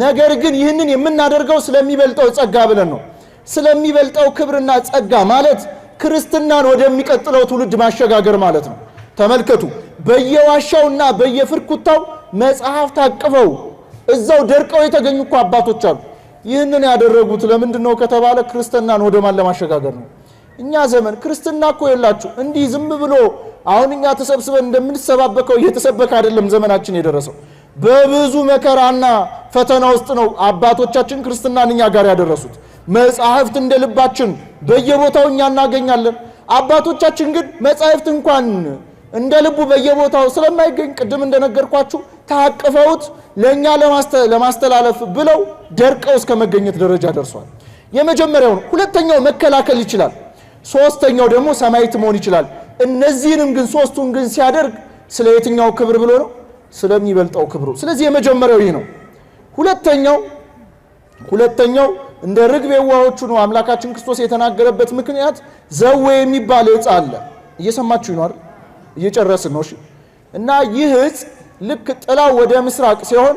ነገር ግን ይህንን የምናደርገው ስለሚበልጠው ጸጋ ብለን ነው። ስለሚበልጠው ክብርና ጸጋ ማለት ክርስትናን ወደሚቀጥለው ትውልድ ማሸጋገር ማለት ነው። ተመልከቱ፣ በየዋሻውና በየፍርኩታው መጽሐፍ ታቅፈው እዛው ደርቀው የተገኙ እኮ አባቶች አሉ። ይህንን ያደረጉት ለምንድን ነው ከተባለ ክርስትናን ወደ ማን ለማሸጋገር ነው። እኛ ዘመን ክርስትና እኮ የላችሁ እንዲህ ዝም ብሎ አሁን እኛ ተሰብስበን እንደምንሰባበከው እየተሰበከ አይደለም ዘመናችን የደረሰው። በብዙ መከራና ፈተና ውስጥ ነው አባቶቻችን ክርስትናን እኛ ጋር ያደረሱት። መጽሐፍት እንደልባችን በየቦታው እኛ እናገኛለን። አባቶቻችን ግን መጽሐፍት እንኳን እንደ ልቡ በየቦታው ስለማይገኝ ቅድም እንደነገርኳችሁ ታቅፈውት ለኛ ለማስተላለፍ ብለው ደርቀው እስከ መገኘት ደረጃ ደርሷል። የመጀመሪያው ነው። ሁለተኛው መከላከል ይችላል። ሶስተኛው ደግሞ ሰማዕት መሆን ይችላል። እነዚህንም ግን ሶስቱን ግን ሲያደርግ ስለ የትኛው ክብር ብሎ ነው? ስለሚበልጠው ክብሩ። ስለዚህ የመጀመሪያው ይህ ነው። ሁለተኛው እንደ ርግብ የዋሆቹ ነው አምላካችን ክርስቶስ የተናገረበት ምክንያት ዘዌ የሚባል ዕፅ አለ። እየሰማችሁ ነው አይደል? እየጨረስን ነው። እሺ። እና ይህ ዕፅ ልክ ጥላው ወደ ምስራቅ ሲሆን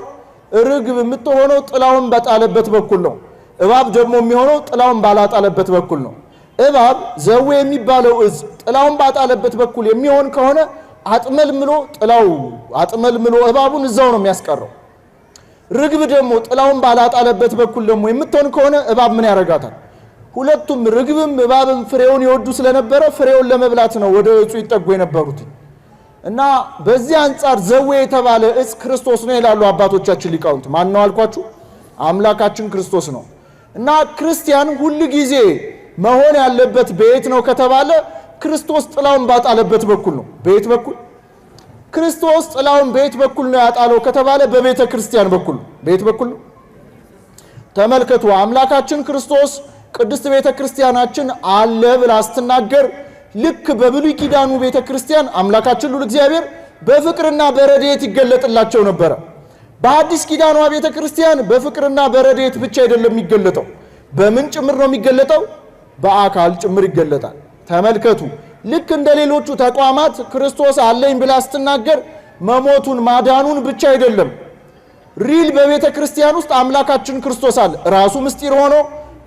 ርግብ የምትሆነው ጥላውን በጣለበት በኩል ነው። እባብ ደግሞ የሚሆነው ጥላውን ባላጣለበት በኩል ነው። እባብ ዘዌ የሚባለው ዕፅ ጥላውን ባጣለበት በኩል የሚሆን ከሆነ አጥመልምሎ እባቡን እዛው ነው የሚያስቀረው። ርግብ ደግሞ ጥላውን ባላጣለበት በኩል ደግሞ የምትሆን ከሆነ እባብ ምን ያረጋታል? ሁለቱም ርግብም እባብም ፍሬውን ይወዱ ስለነበረ ፍሬውን ለመብላት ነው ወደ ዕፁ ይጠጉ የነበሩት። እና በዚህ አንጻር ዘዌ የተባለ ዕፅ ክርስቶስ ነው ይላሉ አባቶቻችን ሊቃውንት። ማን ነው አልኳችሁ? አምላካችን ክርስቶስ ነው። እና ክርስቲያን ሁሉ ጊዜ መሆን ያለበት በየት ነው ከተባለ ክርስቶስ ጥላውን ባጣለበት በኩል ነው። በየት በኩል? ክርስቶስ ጥላውን በየት በኩል ነው ያጣለው ከተባለ በቤተ ክርስቲያን በኩል ነው። በየት በኩል ነው? ተመልከቱ፣ አምላካችን ክርስቶስ ቅድስት ቤተ ክርስቲያናችን አለ ብላ ስትናገር ልክ በብሉይ ኪዳኑ ቤተ ክርስቲያን አምላካችን ሁሉ እግዚአብሔር በፍቅርና በረድኤት ይገለጥላቸው ነበረ። በአዲስ ኪዳኗ ቤተ ክርስቲያን በፍቅርና በረድኤት ብቻ አይደለም የሚገለጠው። በምን ጭምር ነው የሚገለጠው? በአካል ጭምር ይገለጣል። ተመልከቱ፣ ልክ እንደ ሌሎቹ ተቋማት ክርስቶስ አለኝ ብላ ስትናገር መሞቱን ማዳኑን ብቻ አይደለም። ሪል በቤተ ክርስቲያን ውስጥ አምላካችን ክርስቶስ አለ። ራሱ ምስጢር ሆኖ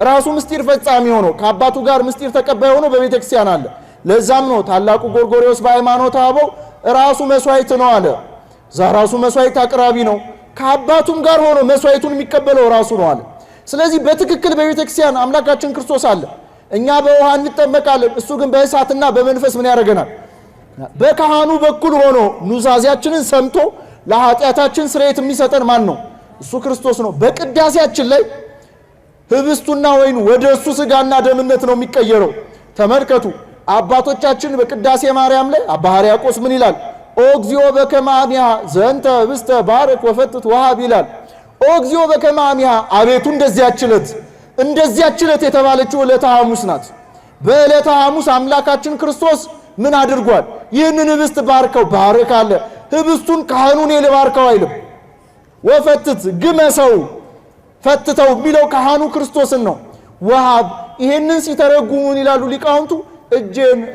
ራሱ ምስጢር ፈጻሚ ሆኖ ከአባቱ ጋር ምስጢር ተቀባይ ሆኖ በቤተ ክርስቲያን አለ። ለዛም ነው ታላቁ ጎርጎርዮስ በሃይማኖተ አበው ራሱ መስዋዕት ነው አለ። ራሱ መስዋዕት አቅራቢ ነው። ከአባቱም ጋር ሆኖ መስዋዕቱን የሚቀበለው ራሱ ነው አለ። ስለዚህ በትክክል በቤተ ክርስቲያን አምላካችን ክርስቶስ አለ። እኛ በውሃ እንጠመቃለን፣ እሱ ግን በእሳትና በመንፈስ ምን ያደርገናል? በካህኑ በኩል ሆኖ ኑዛዜያችንን ሰምቶ ለኃጢአታችን ስርየት የሚሰጠን ማን ነው? እሱ ክርስቶስ ነው። በቅዳሴያችን ላይ ህብስቱና ወይኑ ወደ እሱ ስጋና ደምነት ነው የሚቀየረው። ተመልከቱ፣ አባቶቻችን በቅዳሴ ማርያም ላይ አባ ሕርያቆስ ምን ይላል? ኦ እግዚኦ በከመ አሚሃ ዘንተ ህብስተ ባርክ ወፈትት ወሀብ ይላል። ኦ እግዚኦ በከመ አሚሃ፣ አቤቱ እንደዚያች ዕለት የተባለችው ዕለተ ሐሙስ ናት። በዕለተ ሐሙስ አምላካችን ክርስቶስ ምን አድርጓል? ይህንን ህብስት ባርከው ባርክ አለ። ህብስቱን ካህኑን ልባርከው አይልም። ወፈትት ግመሰው ፈትተው የሚለው ካህኑ ክርስቶስን ነው። ወሀብ ይህንን ሲተረጉሙን ይላሉ ሊቃውንቱ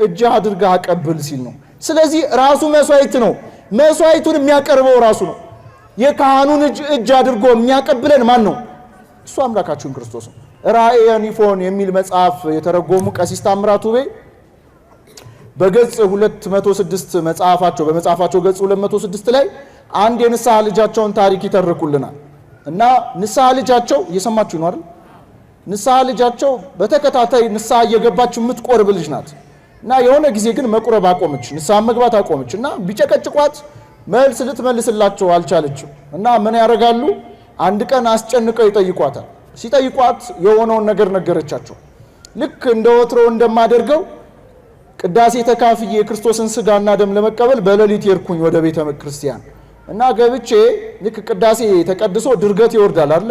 እጅ አድርጋ አቀብል ሲል ነው። ስለዚህ ራሱ መስዋዕት ነው። መስዋዕቱን የሚያቀርበው ራሱ ነው። የካህኑን እጅ አድርጎ የሚያቀብለን ማን ነው? እሱ አምላካችን ክርስቶስ ነው። ራእየ ኒፎን የሚል መጽሐፍ የተረጎሙ ቀሲስ ታምራቱ ቤ በገጽ 206 በመጽሐፋቸው ገጽ 206 ላይ አንድ የንስሐ ልጃቸውን ታሪክ ይተርኩልናል። እና ንስሐ ልጃቸው እየሰማችሁ ነው አይደል? ንስሐ ልጃቸው በተከታታይ ንስሐ እየገባች የምትቆርብ ልጅ ናት። እና የሆነ ጊዜ ግን መቁረብ አቆመች፣ ንስሐ መግባት አቆመች። እና ቢጨቀጭቋት መልስ ልትመልስላቸው አልቻለችም። እና ምን ያደርጋሉ? አንድ ቀን አስጨንቀው ይጠይቋታል። ሲጠይቋት የሆነውን ነገር ነገረቻቸው። ልክ እንደ ወትሮ እንደማደርገው ቅዳሴ ተካፍዬ የክርስቶስን ስጋና ደም ለመቀበል በሌሊት የርኩኝ ወደ ቤተ ክርስቲያን እና ገብቼ ልክ ቅዳሴ ተቀድሶ ድርገት ይወርዳል አይደል?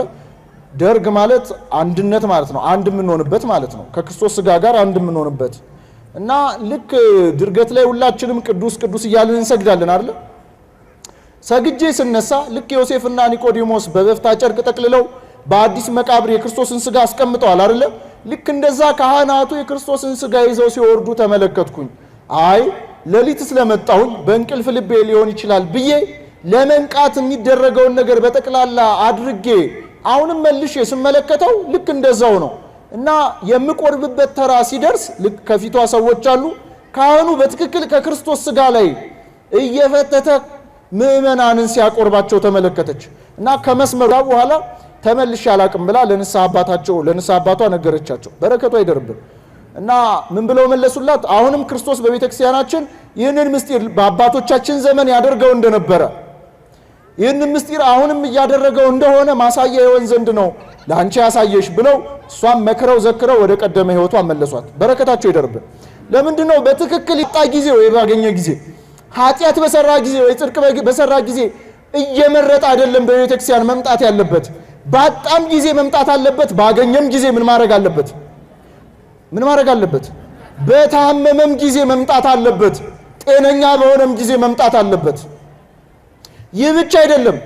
ደርግ ማለት አንድነት ማለት ነው። አንድ የምንሆንበት ማለት ነው። ከክርስቶስ ሥጋ ጋር አንድ የምንሆንበት እና ልክ ድርገት ላይ ሁላችንም ቅዱስ ቅዱስ እያልን እንሰግዳለን አይደል? ሰግጄ ስነሳ ልክ ዮሴፍና ኒቆዲሞስ በበፍታ ጨርቅ ጠቅልለው በአዲስ መቃብር የክርስቶስን ሥጋ አስቀምጠዋል አይደል? ልክ እንደዛ ካህናቱ የክርስቶስን ሥጋ ይዘው ሲወርዱ ተመለከትኩኝ። አይ ሌሊት ስለመጣሁኝ በእንቅልፍ ልቤ ሊሆን ይችላል ብዬ ለመንቃት የሚደረገውን ነገር በጠቅላላ አድርጌ አሁንም መልሼ ስመለከተው ልክ እንደዛው ነው እና የምቆርብበት ተራ ሲደርስ ልክ ከፊቷ ሰዎች አሉ። ካህኑ በትክክል ከክርስቶስ ሥጋ ላይ እየፈተተ ምእመናንን ሲያቆርባቸው ተመለከተች እና ከመስመሩ በኋላ ተመልሼ አላቅም ብላ ለንስሐ አባቷ ነገረቻቸው። በረከቱ አይደርብን እና ምን ብለው መለሱላት? አሁንም ክርስቶስ በቤተክርስቲያናችን ይህንን ምስጢር በአባቶቻችን ዘመን ያደርገው እንደነበረ ይህንን ምስጢር አሁንም እያደረገው እንደሆነ ማሳያ ይሆን ዘንድ ነው ለአንቺ ያሳየሽ ብለው እሷም መክረው ዘክረው ወደ ቀደመ ሕይወቷ መለሷት። በረከታቸው ይደርብን። ለምንድነው በትክክል ይጣ ጊዜ ወይ ባገኘ ጊዜ ኃጢአት በሰራ ጊዜ ወይ ጽድቅ በሰራ ጊዜ እየመረጠ አይደለም በቤተክርስቲያን መምጣት ያለበት። ባጣም ጊዜ መምጣት አለበት። ባገኘም ጊዜ ምን ማድረግ አለበት? በታመመም ጊዜ መምጣት አለበት። ጤነኛ በሆነም ጊዜ መምጣት አለበት። ይህ ብቻ አይደለም።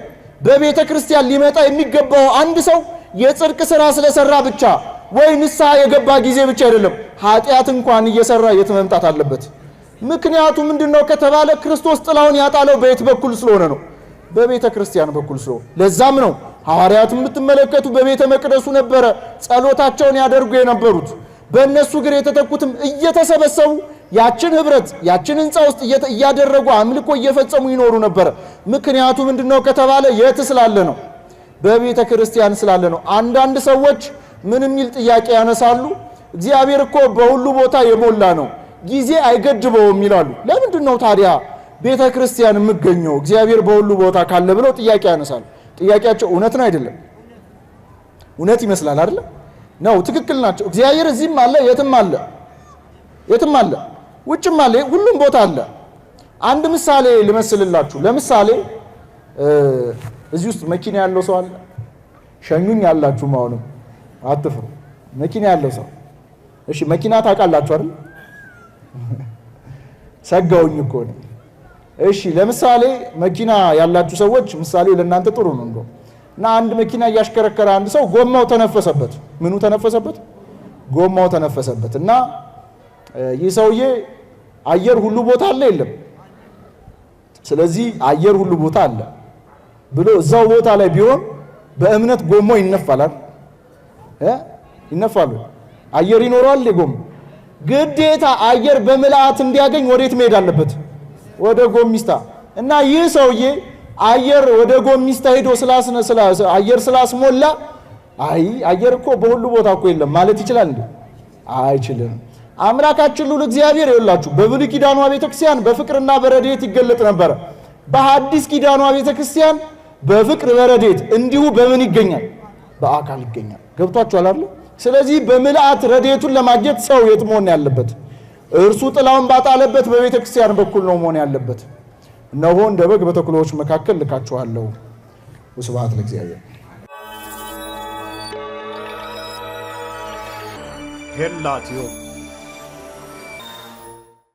በቤተ ክርስቲያን ሊመጣ የሚገባው አንድ ሰው የጽድቅ ሥራ ስለሰራ ብቻ ወይ ንስሐ የገባ ጊዜ ብቻ አይደለም። ኃጢአት እንኳን እየሰራ የት መምጣት አለበት? ምክንያቱ ምንድነው ከተባለ ክርስቶስ ጥላውን ያጣለው በየት በኩል ስለሆነ ነው? በቤተ ክርስቲያን በኩል ስለሆነ። ለዛም ነው ሐዋርያት የምትመለከቱ በቤተ መቅደሱ ነበረ ጸሎታቸውን ያደርጉ የነበሩት። በእነሱ እግር የተተኩትም እየተሰበሰቡ ያችን ህብረት ያችን ህንፃ ውስጥ እያደረጉ አምልኮ እየፈጸሙ ይኖሩ ነበር። ምክንያቱ ምንድነው ከተባለ የት ስላለ ነው? በቤተ ክርስቲያን ስላለ ነው። አንዳንድ ሰዎች ምን የሚል ጥያቄ ያነሳሉ? እግዚአብሔር እኮ በሁሉ ቦታ የሞላ ነው፣ ጊዜ አይገድበውም ይላሉ። ለምንድነው ታዲያ ቤተ ክርስቲያን የምገኘው እግዚአብሔር በሁሉ ቦታ ካለ ብለው ጥያቄ ያነሳሉ። ጥያቄያቸው እውነት ነው አይደለም? እውነት ይመስላል አይደል? ነው፣ ትክክል ናቸው። እግዚአብሔር እዚህም አለ፣ የትም አለ፣ ውጭም አለ፣ ሁሉም ቦታ አለ። አንድ ምሳሌ ልመስልላችሁ። ለምሳሌ እዚህ ውስጥ መኪና ያለው ሰው አለ? ሸኙኝ ያላችሁ ማውንም አትፍሩ። መኪና ያለው ሰው እሺ፣ መኪና ታውቃላችሁ አይደል? ሰጋውኝ እኮ ነው። እሺ፣ ለምሳሌ መኪና ያላችሁ ሰዎች ምሳሌው ለእናንተ ጥሩ ነው እንደው እና አንድ መኪና እያሽከረከረ አንድ ሰው ጎማው ተነፈሰበት። ምኑ ተነፈሰበት? ጎማው ተነፈሰበት እና ይህ ሰውዬ አየር ሁሉ ቦታ አለ የለም? ስለዚህ አየር ሁሉ ቦታ አለ ብሎ እዛው ቦታ ላይ ቢሆን በእምነት ጎማው ይነፋል አይደል? ይነፋል። አየር ይኖረዋል ጎማው። ግዴታ አየር በምልአት እንዲያገኝ ወዴት መሄድ አለበት? ወደ ጎሚስታ። እና ይህ ሰውዬ አየር ወደ ጎሚስታ ሄዶ አየር ስላስሞላ አየር እኮ በሁሉ ቦታ እኮ የለም ማለት ይችላል እንዴ? አይችልም። አምላካችን ሁሉ እግዚአብሔር ይወላችሁ በብሉይ ኪዳኗ ቤተክርስቲያን በፍቅርና በረድኤት ይገለጥ ነበር። በሐዲስ ኪዳኗ ቤተክርስቲያን በፍቅር በረድኤት እንዲሁ በምን ይገኛል? በአካል ይገኛል። ገብቷችኋል አይደል? ስለዚህ በምልአት ረድኤቱን ለማግኘት ሰው የት መሆን ያለበት? እርሱ ጥላውን ባጣለበት በቤተክርስቲያን በኩል ነው መሆን ያለበት። እነሆ እንደ በግ በተኩላዎች መካከል ልካችኋለሁ። ወስብሐት ለእግዚአብሔር። ሄላትዮ